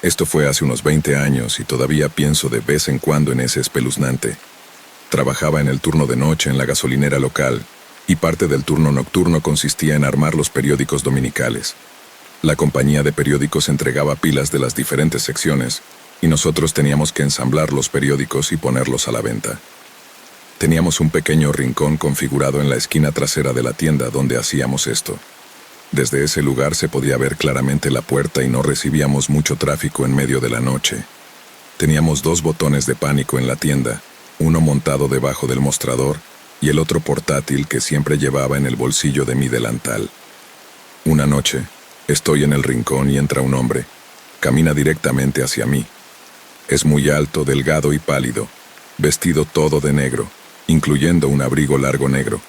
Esto fue hace unos 20 años y todavía pienso de vez en cuando en ese espeluznante. Trabajaba en el turno de noche en la gasolinera local, y parte del turno nocturno consistía en armar los periódicos dominicales. La compañía de periódicos entregaba pilas de las diferentes secciones, y nosotros teníamos que ensamblar los periódicos y ponerlos a la venta. Teníamos un pequeño rincón configurado en la esquina trasera de la tienda donde hacíamos esto. Desde ese lugar se podía ver claramente la puerta y no recibíamos mucho tráfico en medio de la noche. Teníamos 2 botones de pánico en la tienda, uno montado debajo del mostrador y el otro portátil que siempre llevaba en el bolsillo de mi delantal. Una noche, estoy en el rincón y entra un hombre. Camina directamente hacia mí. Es muy alto, delgado y pálido, vestido todo de negro, incluyendo un abrigo largo negro.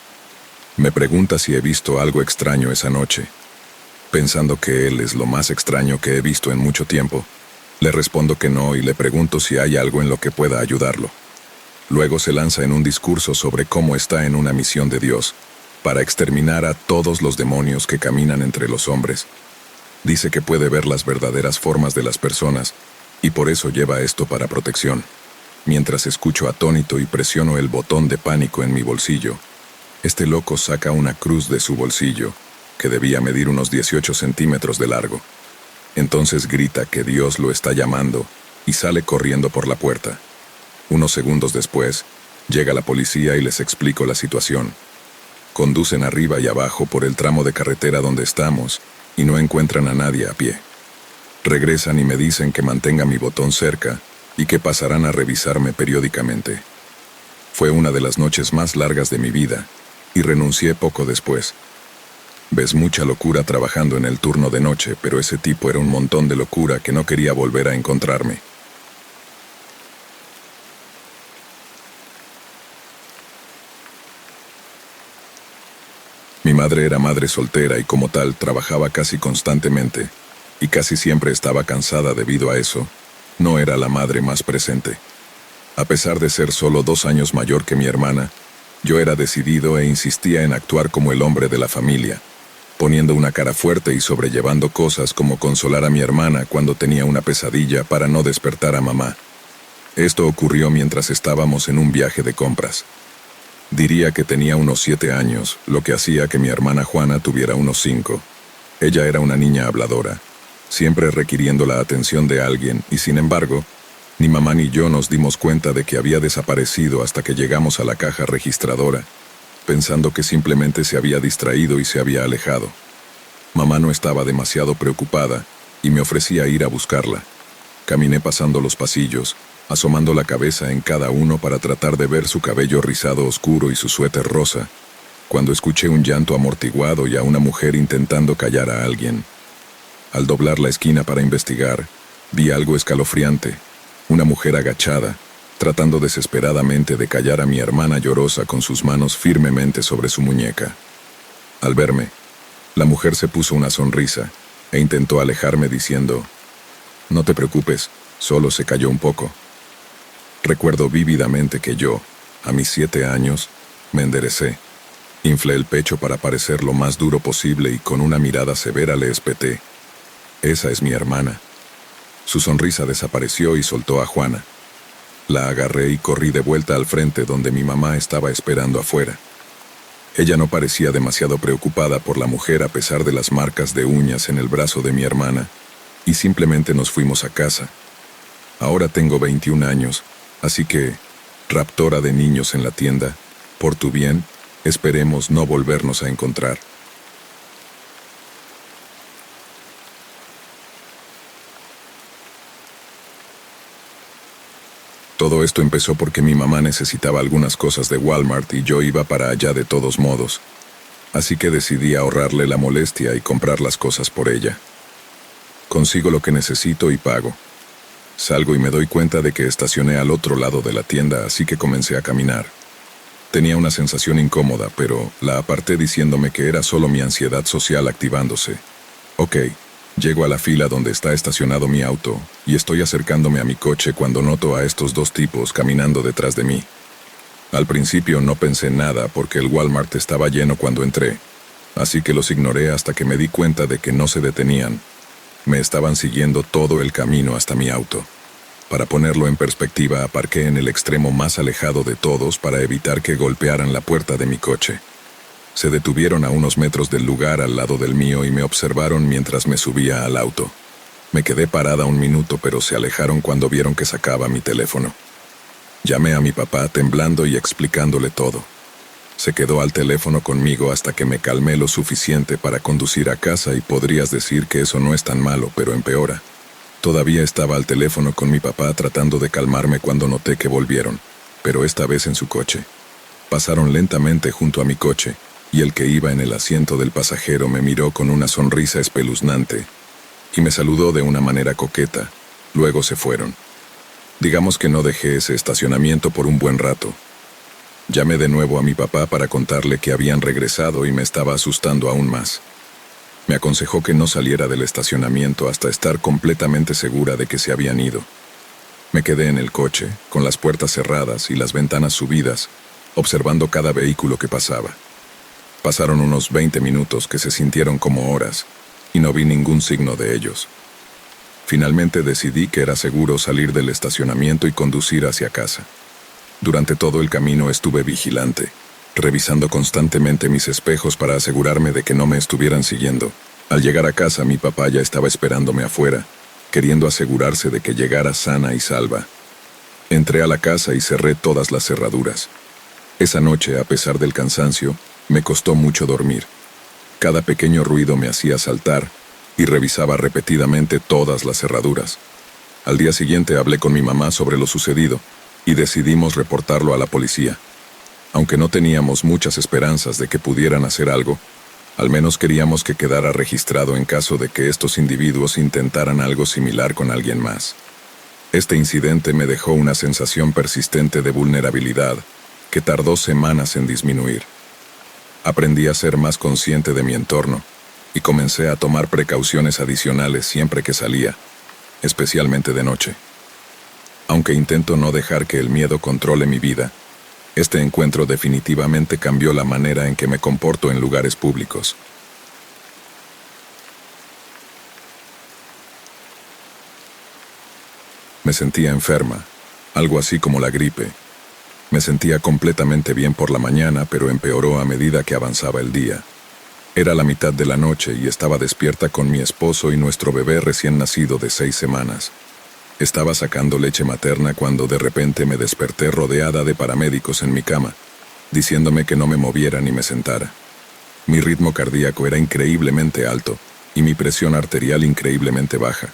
Me pregunta si he visto algo extraño esa noche. Pensando que él es lo más extraño que he visto en mucho tiempo, le respondo que no y le pregunto si hay algo en lo que pueda ayudarlo. Luego se lanza en un discurso sobre cómo está en una misión de Dios, para exterminar a todos los demonios que caminan entre los hombres. Dice que puede ver las verdaderas formas de las personas, y por eso lleva esto para protección. Mientras escucho atónito y presiono el botón de pánico en mi bolsillo, este loco saca una cruz de su bolsillo, que debía medir unos 18 centímetros de largo. Entonces grita que Dios lo está llamando y sale corriendo por la puerta. Unos segundos después, llega la policía y les explico la situación. Conducen arriba y abajo por el tramo de carretera donde estamos y no encuentran a nadie a pie. Regresan y me dicen que mantenga mi botón cerca y que pasarán a revisarme periódicamente. Fue una de las noches más largas de mi vida y renuncié poco después. Ves mucha locura trabajando en el turno de noche, pero ese tipo era un montón de locura que no quería volver a encontrarme. Mi madre era madre soltera y como tal trabajaba casi constantemente, y casi siempre estaba cansada debido a eso. No era la madre más presente. A pesar de ser solo 2 años mayor que mi hermana, yo era decidido e insistía en actuar como el hombre de la familia, poniendo una cara fuerte y sobrellevando cosas como consolar a mi hermana cuando tenía una pesadilla para no despertar a mamá. Esto ocurrió mientras estábamos en un viaje de compras. Diría que tenía unos 7 años, lo que hacía que mi hermana Juana tuviera unos 5. Ella era una niña habladora, siempre requiriendo la atención de alguien, y sin embargo, ni mamá ni yo nos dimos cuenta de que había desaparecido hasta que llegamos a la caja registradora, pensando que simplemente se había distraído y se había alejado. Mamá no estaba demasiado preocupada y me ofrecía ir a buscarla. Caminé pasando los pasillos, asomando la cabeza en cada uno para tratar de ver su cabello rizado oscuro y su suéter rosa, cuando escuché un llanto amortiguado y a una mujer intentando callar a alguien. Al doblar la esquina para investigar, vi algo escalofriante, una mujer agachada, tratando desesperadamente de callar a mi hermana llorosa con sus manos firmemente sobre su muñeca. Al verme, la mujer se puso una sonrisa e intentó alejarme diciendo: «No te preocupes, solo se cayó un poco». Recuerdo vívidamente que yo, a mis 7 años, me enderecé, inflé el pecho para parecer lo más duro posible y con una mirada severa le espeté: «Esa es mi hermana». Su sonrisa desapareció y soltó a Juana. La agarré y corrí de vuelta al frente donde mi mamá estaba esperando afuera. Ella no parecía demasiado preocupada por la mujer a pesar de las marcas de uñas en el brazo de mi hermana, y simplemente nos fuimos a casa. Ahora tengo 21 años, así que, raptora de niños en la tienda, por tu bien, esperemos no volvernos a encontrar. Todo esto empezó porque mi mamá necesitaba algunas cosas de Walmart y yo iba para allá de todos modos. Así que decidí ahorrarle la molestia y comprar las cosas por ella. Consigo lo que necesito y pago. Salgo y me doy cuenta de que estacioné al otro lado de la tienda, así que comencé a caminar. Tenía una sensación incómoda, pero la aparté diciéndome que era solo mi ansiedad social activándose. Ok. Llego a la fila donde está estacionado mi auto, y estoy acercándome a mi coche cuando noto a estos 2 tipos caminando detrás de mí. Al principio no pensé nada porque el Walmart estaba lleno cuando entré, así que los ignoré hasta que me di cuenta de que no se detenían. Me estaban siguiendo todo el camino hasta mi auto. Para ponerlo en perspectiva, aparqué en el extremo más alejado de todos para evitar que golpearan la puerta de mi coche. Se detuvieron a unos metros del lugar al lado del mío y me observaron mientras me subía al auto. Me quedé parada un minuto, pero se alejaron cuando vieron que sacaba mi teléfono. Llamé a mi papá temblando y explicándole todo. Se quedó al teléfono conmigo hasta que me calmé lo suficiente para conducir a casa y podrías decir que eso no es tan malo, pero empeora. Todavía estaba al teléfono con mi papá tratando de calmarme cuando noté que volvieron, pero esta vez en su coche. Pasaron lentamente junto a mi coche, y el que iba en el asiento del pasajero me miró con una sonrisa espeluznante y me saludó de una manera coqueta. Luego se fueron. Digamos que no dejé ese estacionamiento por un buen rato. Llamé de nuevo a mi papá para contarle que habían regresado y me estaba asustando aún más. Me aconsejó que no saliera del estacionamiento hasta estar completamente segura de que se habían ido. Me quedé en el coche, con las puertas cerradas y las ventanas subidas, observando cada vehículo que pasaba. Pasaron unos 20 minutos que se sintieron como horas, y no vi ningún signo de ellos. Finalmente decidí que era seguro salir del estacionamiento y conducir hacia casa. Durante todo el camino estuve vigilante, revisando constantemente mis espejos para asegurarme de que no me estuvieran siguiendo. Al llegar a casa, mi papá ya estaba esperándome afuera, queriendo asegurarse de que llegara sana y salva. Entré a la casa y cerré todas las cerraduras. Esa noche, a pesar del cansancio, me costó mucho dormir. Cada pequeño ruido me hacía saltar y revisaba repetidamente todas las cerraduras. Al día siguiente hablé con mi mamá sobre lo sucedido y decidimos reportarlo a la policía. Aunque no teníamos muchas esperanzas de que pudieran hacer algo, al menos queríamos que quedara registrado en caso de que estos individuos intentaran algo similar con alguien más. Este incidente me dejó una sensación persistente de vulnerabilidad que tardó semanas en disminuir. Aprendí a ser más consciente de mi entorno y comencé a tomar precauciones adicionales siempre que salía, especialmente de noche. Aunque intento no dejar que el miedo controle mi vida, este encuentro definitivamente cambió la manera en que me comporto en lugares públicos. Me sentía enferma, algo así como la gripe. Me sentía completamente bien por la mañana, pero empeoró a medida que avanzaba el día. Era la mitad de la noche y estaba despierta con mi esposo y nuestro bebé recién nacido de 6 semanas. Estaba sacando leche materna cuando de repente me desperté rodeada de paramédicos en mi cama, diciéndome que no me moviera ni me sentara. Mi ritmo cardíaco era increíblemente alto y mi presión arterial increíblemente baja.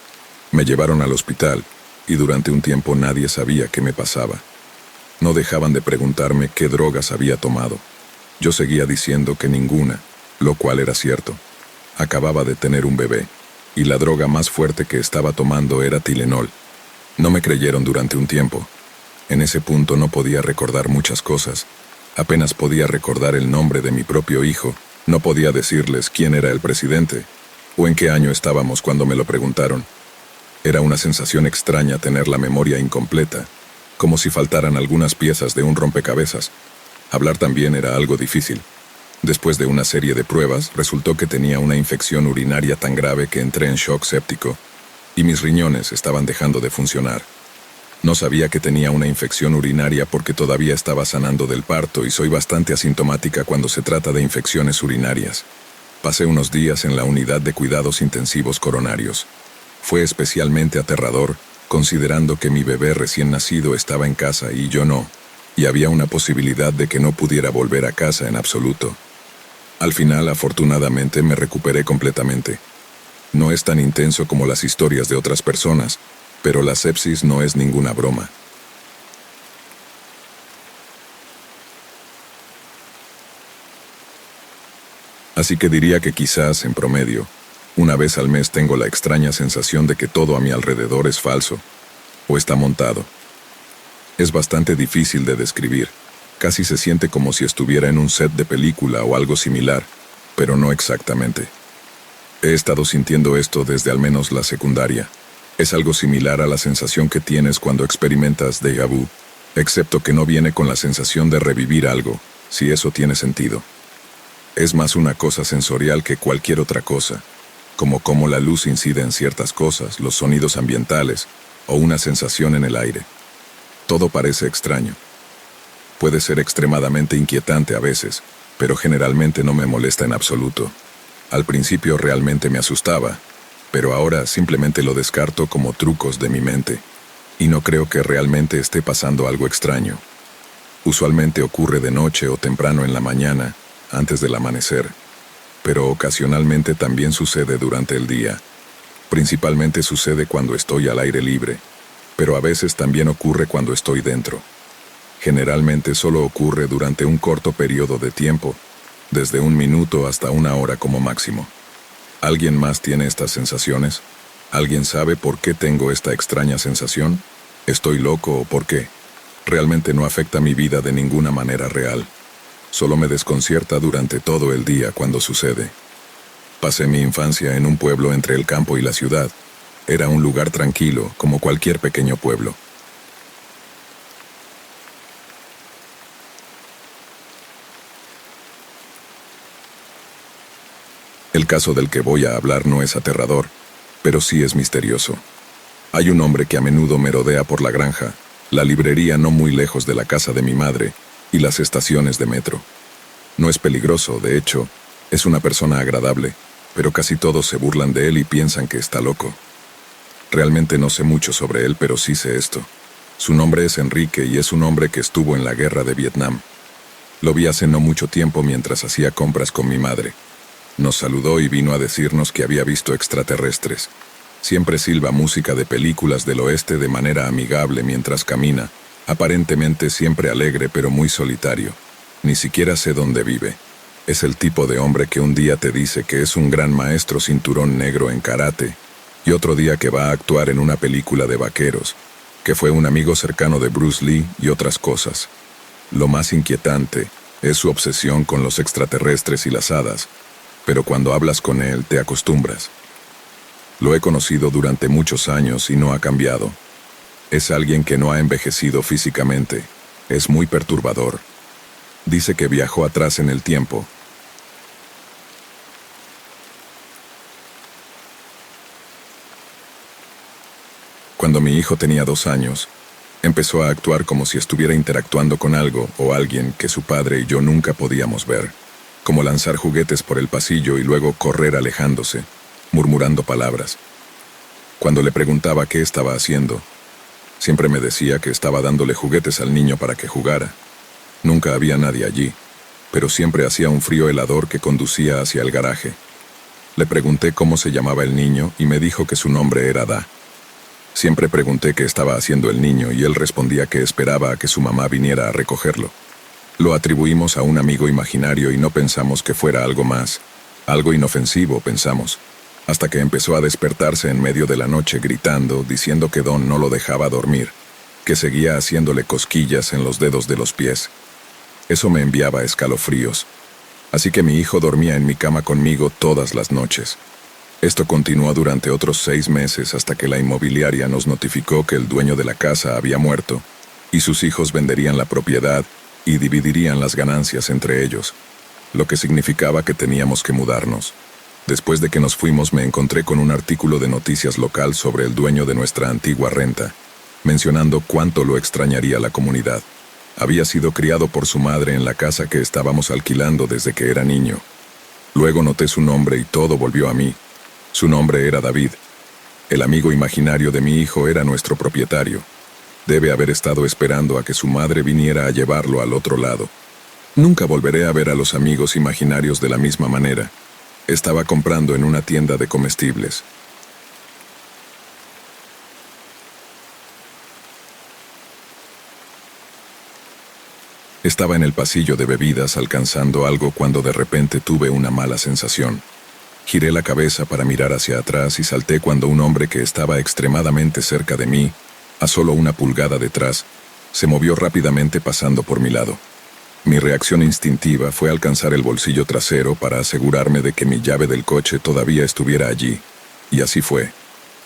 Me llevaron al hospital y durante un tiempo nadie sabía qué me pasaba. No dejaban de preguntarme qué drogas había tomado. Yo seguía diciendo que ninguna, lo cual era cierto. Acababa de tener un bebé, y la droga más fuerte que estaba tomando era Tylenol. No me creyeron durante un tiempo. En ese punto no podía recordar muchas cosas. Apenas podía recordar el nombre de mi propio hijo. No podía decirles quién era el presidente, o en qué año estábamos cuando me lo preguntaron. Era una sensación extraña tener la memoria incompleta, como si faltaran algunas piezas de un rompecabezas. Hablar también era algo difícil. Después de una serie de pruebas, resultó que tenía una infección urinaria tan grave que entré en shock séptico, y mis riñones estaban dejando de funcionar. No sabía que tenía una infección urinaria porque todavía estaba sanando del parto y soy bastante asintomática cuando se trata de infecciones urinarias. Pasé unos días en la unidad de cuidados intensivos coronarios. Fue especialmente aterrador, considerando que mi bebé recién nacido estaba en casa y yo no, y había una posibilidad de que no pudiera volver a casa en absoluto. Al final, afortunadamente, me recuperé completamente. No es tan intenso como las historias de otras personas, pero la sepsis no es ninguna broma. Así que diría que quizás, en promedio, una vez al mes tengo la extraña sensación de que todo a mi alrededor es falso, o está montado. Es bastante difícil de describir. Casi se siente como si estuviera en un set de película o algo similar, pero no exactamente. He estado sintiendo esto desde al menos la secundaria. Es algo similar a la sensación que tienes cuando experimentas déjà vu, excepto que no viene con la sensación de revivir algo, si eso tiene sentido. Es más una cosa sensorial que cualquier otra cosa, como cómo la luz incide en ciertas cosas, los sonidos ambientales, o una sensación en el aire. Todo parece extraño. Puede ser extremadamente inquietante a veces, pero generalmente no me molesta en absoluto. Al principio realmente me asustaba, pero ahora simplemente lo descarto como trucos de mi mente, y no creo que realmente esté pasando algo extraño. Usualmente ocurre de noche o temprano en la mañana, antes del amanecer, pero ocasionalmente también sucede durante el día. Principalmente sucede cuando estoy al aire libre, pero a veces también ocurre cuando estoy dentro. Generalmente solo ocurre durante un corto periodo de tiempo, desde 1 minuto hasta 1 hora como máximo. ¿Alguien más tiene estas sensaciones? ¿Alguien sabe por qué tengo esta extraña sensación? ¿Estoy loco o por qué? Realmente no afecta mi vida de ninguna manera real. Solo me desconcierta durante todo el día cuando sucede. Pasé mi infancia en un pueblo entre el campo y la ciudad. Era un lugar tranquilo, como cualquier pequeño pueblo. El caso del que voy a hablar no es aterrador, pero sí es misterioso. Hay un hombre que a menudo merodea por la granja, la librería no muy lejos de la casa de mi madre y las estaciones de metro. No es peligroso, de hecho, es una persona agradable, pero casi todos se burlan de él y piensan que está loco. Realmente no sé mucho sobre él, pero sí sé esto. Su nombre es Enrique y es un hombre que estuvo en la guerra de Vietnam. Lo vi hace no mucho tiempo mientras hacía compras con mi madre. Nos saludó y vino a decirnos que había visto extraterrestres. Siempre silba música de películas del oeste de manera amigable mientras camina, aparentemente siempre alegre pero muy solitario. Ni siquiera sé dónde vive. Es el tipo de hombre que un día te dice que es un gran maestro cinturón negro en karate, y otro día que va a actuar en una película de vaqueros, que fue un amigo cercano de Bruce Lee y otras cosas. Lo más inquietante es su obsesión con los extraterrestres y las hadas, pero cuando hablas con él te acostumbras. Lo he conocido durante muchos años y no ha cambiado. Es alguien que no ha envejecido físicamente. Es muy perturbador. Dice que viajó atrás en el tiempo. Cuando mi hijo tenía 2 años, empezó a actuar como si estuviera interactuando con algo o alguien que su padre y yo nunca podíamos ver, como lanzar juguetes por el pasillo y luego correr alejándose, murmurando palabras. Cuando le preguntaba qué estaba haciendo, siempre me decía que estaba dándole juguetes al niño para que jugara. Nunca había nadie allí, pero siempre hacía un frío helador que conducía hacia el garaje. Le pregunté cómo se llamaba el niño y me dijo que su nombre era Da. Siempre pregunté qué estaba haciendo el niño y él respondía que esperaba a que su mamá viniera a recogerlo. Lo atribuimos a un amigo imaginario y no pensamos que fuera algo más. Algo inofensivo, pensamos. Hasta que empezó a despertarse en medio de la noche gritando, diciendo que Don no lo dejaba dormir, que seguía haciéndole cosquillas en los dedos de los pies. Eso me enviaba escalofríos. Así que mi hijo dormía en mi cama conmigo todas las noches. Esto continuó durante otros 6 meses hasta que la inmobiliaria nos notificó que el dueño de la casa había muerto, y sus hijos venderían la propiedad y dividirían las ganancias entre ellos, lo que significaba que teníamos que mudarnos. Después de que nos fuimos me encontré con un artículo de noticias local sobre el dueño de nuestra antigua renta, mencionando cuánto lo extrañaría la comunidad. Había sido criado por su madre en la casa que estábamos alquilando desde que era niño. Luego noté su nombre y todo volvió a mí. Su nombre era David. El amigo imaginario de mi hijo era nuestro propietario. Debe haber estado esperando a que su madre viniera a llevarlo al otro lado. Nunca volveré a ver a los amigos imaginarios de la misma manera. Estaba comprando en una tienda de comestibles. Estaba en el pasillo de bebidas alcanzando algo cuando de repente tuve una mala sensación. Giré la cabeza para mirar hacia atrás y salté cuando un hombre que estaba extremadamente cerca de mí, a solo 1 pulgada detrás, se movió rápidamente pasando por mi lado. Mi reacción instintiva fue alcanzar el bolsillo trasero para asegurarme de que mi llave del coche todavía estuviera allí, y así fue.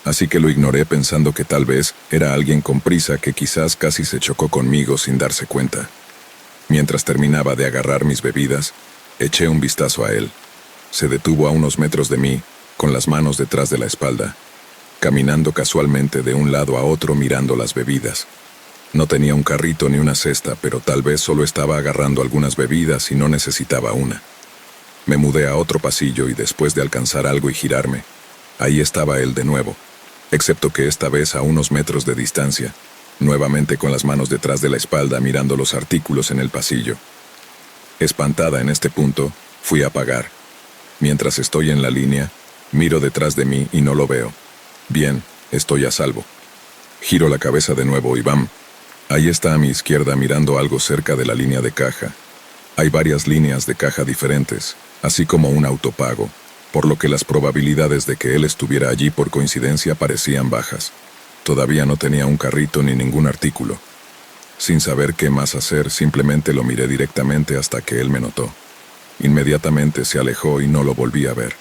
Así que lo ignoré pensando que tal vez era alguien con prisa que quizás casi se chocó conmigo sin darse cuenta. Mientras terminaba de agarrar mis bebidas, eché un vistazo a él. Se detuvo a unos metros de mí, con las manos detrás de la espalda, caminando casualmente de un lado a otro mirando las bebidas. No tenía un carrito ni una cesta, pero tal vez solo estaba agarrando algunas bebidas y no necesitaba una. Me mudé a otro pasillo y después de alcanzar algo y girarme, ahí estaba él de nuevo, excepto que esta vez a unos metros de distancia, nuevamente con las manos detrás de la espalda mirando los artículos en el pasillo. Espantada en este punto, fui a pagar. Mientras estoy en la línea, miro detrás de mí y no lo veo. Bien, estoy a salvo. Giro la cabeza de nuevo y ¡bam! Ahí está a mi izquierda mirando algo cerca de la línea de caja. Hay varias líneas de caja diferentes, así como un autopago, por lo que las probabilidades de que él estuviera allí por coincidencia parecían bajas. Todavía no tenía un carrito ni ningún artículo. Sin saber qué más hacer, simplemente lo miré directamente hasta que él me notó. Inmediatamente se alejó y no lo volví a ver.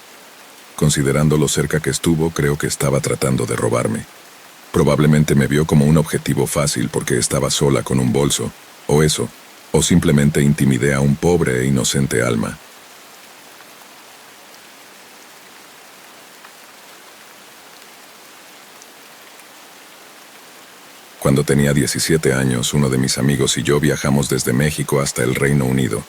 Considerando lo cerca que estuvo, creo que estaba tratando de robarme. Probablemente me vio como un objetivo fácil porque estaba sola con un bolso, o eso, o simplemente intimidé a un pobre e inocente alma. Cuando tenía 17 años, uno de mis amigos y yo viajamos desde México hasta el Reino Unido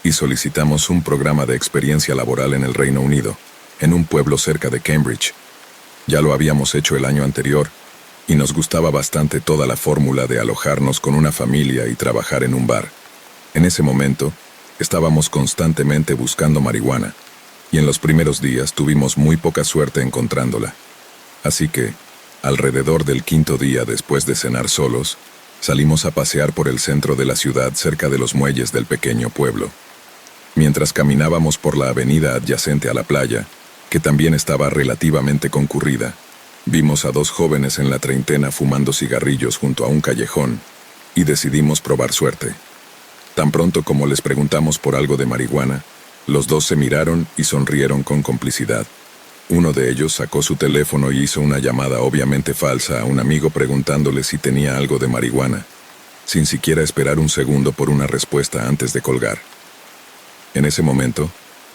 y solicitamos un programa de experiencia laboral en el Reino Unido, en un pueblo cerca de Cambridge. Ya lo habíamos hecho el año anterior y nos gustaba bastante toda la fórmula de alojarnos con una familia y trabajar en un bar. En ese momento, estábamos constantemente buscando marihuana y en los primeros días tuvimos muy poca suerte encontrándola. Así que, alrededor del quinto día después de cenar solos, salimos a pasear por el centro de la ciudad cerca de los muelles del pequeño pueblo. Mientras caminábamos por la avenida adyacente a la playa, que también estaba relativamente concurrida, vimos a dos jóvenes en la treintena fumando cigarrillos junto a un callejón y decidimos probar suerte. Tan pronto como les preguntamos por algo de marihuana, los dos se miraron y sonrieron con complicidad. Uno de ellos sacó su teléfono y hizo una llamada obviamente falsa a un amigo preguntándole si tenía algo de marihuana, sin siquiera esperar un segundo por una respuesta antes de colgar. En ese momento,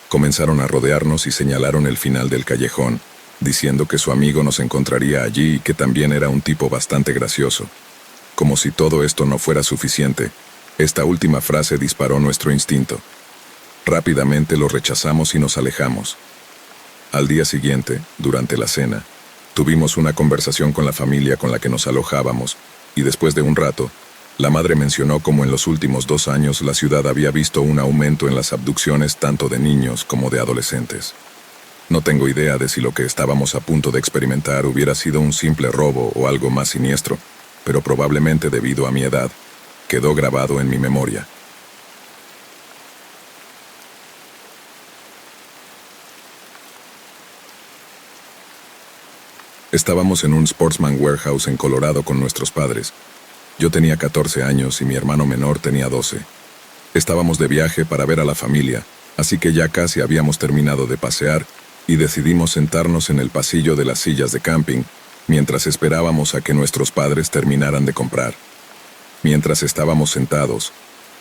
comenzaron a rodearnos y señalaron el final del callejón, diciendo que su amigo nos encontraría allí y que también era un tipo bastante gracioso. Como si todo esto no fuera suficiente, esta última frase disparó nuestro instinto. Rápidamente lo rechazamos y nos alejamos. Al día siguiente, durante la cena, tuvimos una conversación con la familia con la que nos alojábamos, y después de un rato, la madre mencionó cómo en los últimos 2 años la ciudad había visto un aumento en las abducciones tanto de niños como de adolescentes. No tengo idea de si lo que estábamos a punto de experimentar hubiera sido un simple robo o algo más siniestro, pero probablemente debido a mi edad, quedó grabado en mi memoria. Estábamos en un Sportsman Warehouse en Colorado con nuestros padres. Yo tenía 14 años y mi hermano menor tenía 12. Estábamos de viaje para ver a la familia, así que ya casi habíamos terminado de pasear y decidimos sentarnos en el pasillo de las sillas de camping mientras esperábamos a que nuestros padres terminaran de comprar. Mientras estábamos sentados,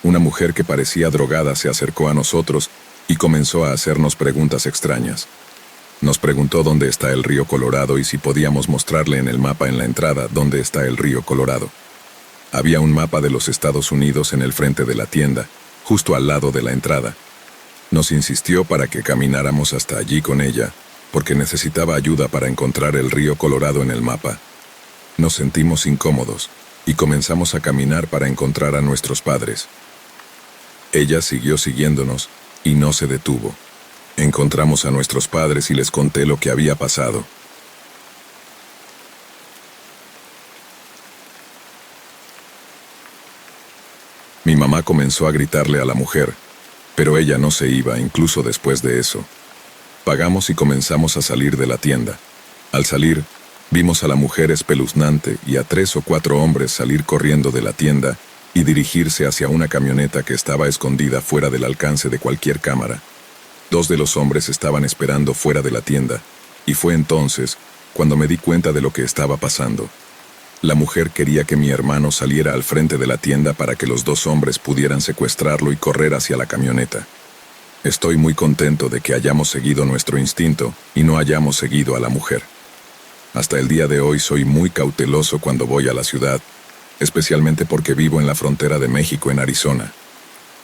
una mujer que parecía drogada se acercó a nosotros y comenzó a hacernos preguntas extrañas. Nos preguntó dónde está el río Colorado y si podíamos mostrarle en el mapa en la entrada dónde está el río Colorado. Había un mapa de los Estados Unidos en el frente de la tienda, justo al lado de la entrada. Nos insistió para que camináramos hasta allí con ella, porque necesitaba ayuda para encontrar el río Colorado en el mapa. Nos sentimos incómodos y comenzamos a caminar para encontrar a nuestros padres. Ella siguió siguiéndonos y no se detuvo. Encontramos a nuestros padres y les conté lo que había pasado. Mi mamá comenzó a gritarle a la mujer, pero ella no se iba incluso después de eso. Pagamos y comenzamos a salir de la tienda. Al salir, vimos a la mujer espeluznante y a 3 o 4 hombres salir corriendo de la tienda y dirigirse hacia una camioneta que estaba escondida fuera del alcance de cualquier cámara. 2 de los hombres estaban esperando fuera de la tienda, y fue entonces cuando me di cuenta de lo que estaba pasando. La mujer quería que mi hermano saliera al frente de la tienda para que los 2 hombres pudieran secuestrarlo y correr hacia la camioneta. Estoy muy contento de que hayamos seguido nuestro instinto y no hayamos seguido a la mujer. Hasta el día de hoy soy muy cauteloso cuando voy a la ciudad, especialmente porque vivo en la frontera de México en Arizona.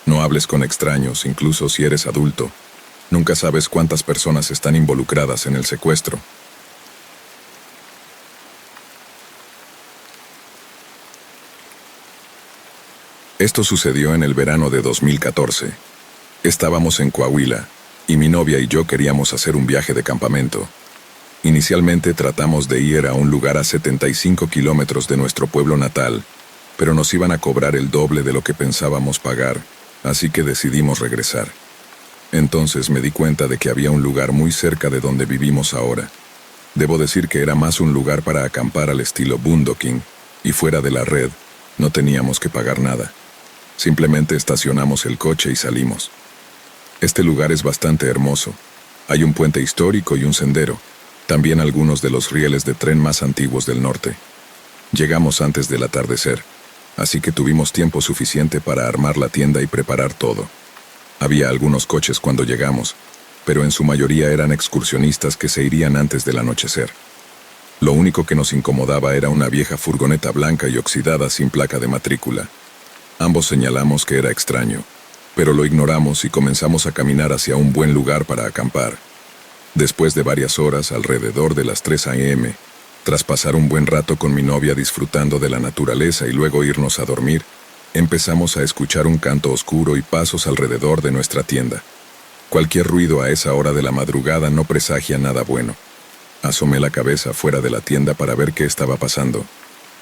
No hables con extraños, incluso si eres adulto. Nunca sabes cuántas personas están involucradas en el secuestro. Esto sucedió en el verano de 2014. Estábamos en Coahuila, y mi novia y yo queríamos hacer un viaje de campamento. Inicialmente tratamos de ir a un lugar a 75 kilómetros de nuestro pueblo natal, pero nos iban a cobrar el doble de lo que pensábamos pagar, así que decidimos regresar. Entonces me di cuenta de que había un lugar muy cerca de donde vivimos ahora. Debo decir que era más un lugar para acampar al estilo boondocking, y fuera de la red, no teníamos que pagar nada. Simplemente estacionamos el coche y salimos. Este lugar es bastante hermoso. Hay un puente histórico y un sendero, también algunos de los rieles de tren más antiguos del norte. Llegamos antes del atardecer, así que tuvimos tiempo suficiente para armar la tienda y preparar todo. Había algunos coches cuando llegamos, pero en su mayoría eran excursionistas que se irían antes del anochecer. Lo único que nos incomodaba era una vieja furgoneta blanca y oxidada sin placa de matrícula. Ambos señalamos que era extraño, pero lo ignoramos y comenzamos a caminar hacia un buen lugar para acampar. Después de varias horas, alrededor de las 3 a.m., tras pasar un buen rato con mi novia disfrutando de la naturaleza y luego irnos a dormir, empezamos a escuchar un canto oscuro y pasos alrededor de nuestra tienda. Cualquier ruido a esa hora de la madrugada no presagia nada bueno. Asomé la cabeza fuera de la tienda para ver qué estaba pasando.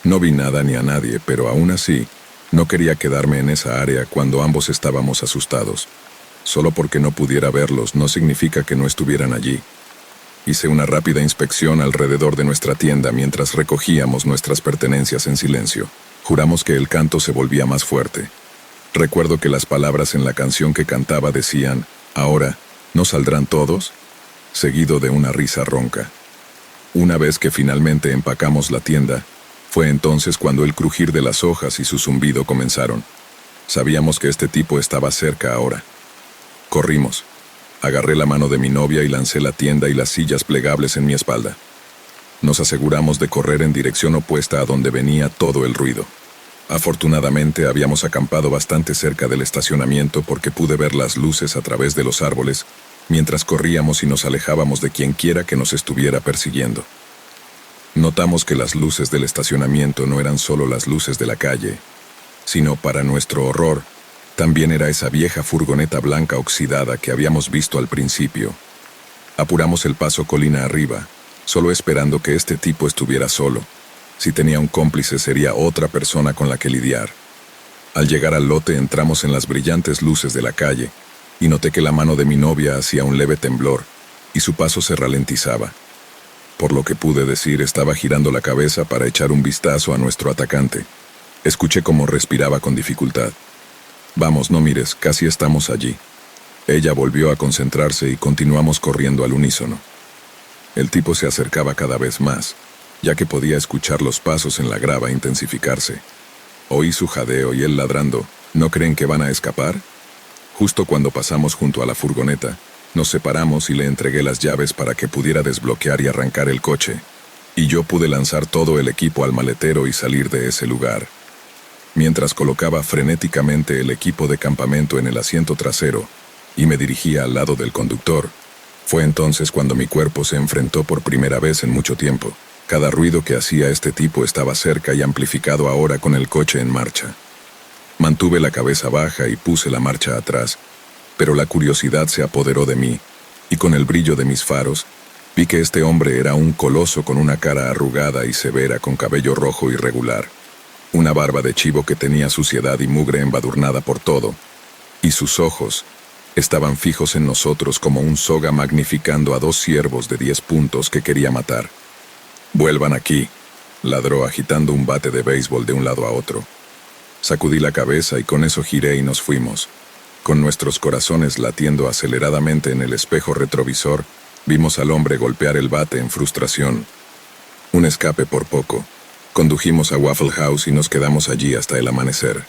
No vi nada ni a nadie, pero aún así, no quería quedarme en esa área cuando ambos estábamos asustados. Solo porque no pudiera verlos no significa que no estuvieran allí. Hice una rápida inspección alrededor de nuestra tienda mientras recogíamos nuestras pertenencias en silencio. Juramos que el canto se volvía más fuerte. Recuerdo que las palabras en la canción que cantaba decían: «Ahora, ¿no saldrán todos?», seguido de una risa ronca. Una vez que finalmente empacamos la tienda, fue entonces cuando el crujir de las hojas y su zumbido comenzaron. Sabíamos que este tipo estaba cerca ahora. Corrimos. Agarré la mano de mi novia y lancé la tienda y las sillas plegables en mi espalda. Nos aseguramos de correr en dirección opuesta a donde venía todo el ruido. Afortunadamente habíamos acampado bastante cerca del estacionamiento porque pude ver las luces a través de los árboles mientras corríamos y nos alejábamos de quienquiera que nos estuviera persiguiendo. Notamos que las luces del estacionamiento no eran solo las luces de la calle, sino, para nuestro horror, también era esa vieja furgoneta blanca oxidada que habíamos visto al principio. Apuramos el paso colina arriba, solo esperando que este tipo estuviera solo. Si tenía un cómplice sería otra persona con la que lidiar. Al llegar al lote entramos en las brillantes luces de la calle, y noté que la mano de mi novia hacía un leve temblor, y su paso se ralentizaba. Por lo que pude decir, estaba girando la cabeza para echar un vistazo a nuestro atacante. Escuché cómo respiraba con dificultad. «Vamos, no mires, casi estamos allí». Ella volvió a concentrarse y continuamos corriendo al unísono. El tipo se acercaba cada vez más, ya que podía escuchar los pasos en la grava intensificarse. Oí su jadeo y él ladrando: «¿No creen que van a escapar?». Justo cuando pasamos junto a la furgoneta, nos separamos y le entregué las llaves para que pudiera desbloquear y arrancar el coche, y yo pude lanzar todo el equipo al maletero y salir de ese lugar. Mientras colocaba frenéticamente el equipo de campamento en el asiento trasero y me dirigía al lado del conductor, fue entonces cuando mi cuerpo se enfrentó por primera vez en mucho tiempo. Cada ruido que hacía este tipo estaba cerca y amplificado ahora con el coche en marcha. Mantuve la cabeza baja y puse la marcha atrás, pero la curiosidad se apoderó de mí, y con el brillo de mis faros, vi que este hombre era un coloso con una cara arrugada y severa con cabello rojo irregular, una barba de chivo que tenía suciedad y mugre embadurnada por todo, y sus ojos estaban fijos en nosotros como un soga magnificando a 2 ciervos de 10 puntos que quería matar. «Vuelvan aquí», ladró agitando un bate de béisbol de un lado a otro. Sacudí la cabeza y con eso giré y nos fuimos. Con nuestros corazones latiendo aceleradamente en el espejo retrovisor, vimos al hombre golpear el bate en frustración. Un escape por poco. Condujimos a Waffle House y nos quedamos allí hasta el amanecer.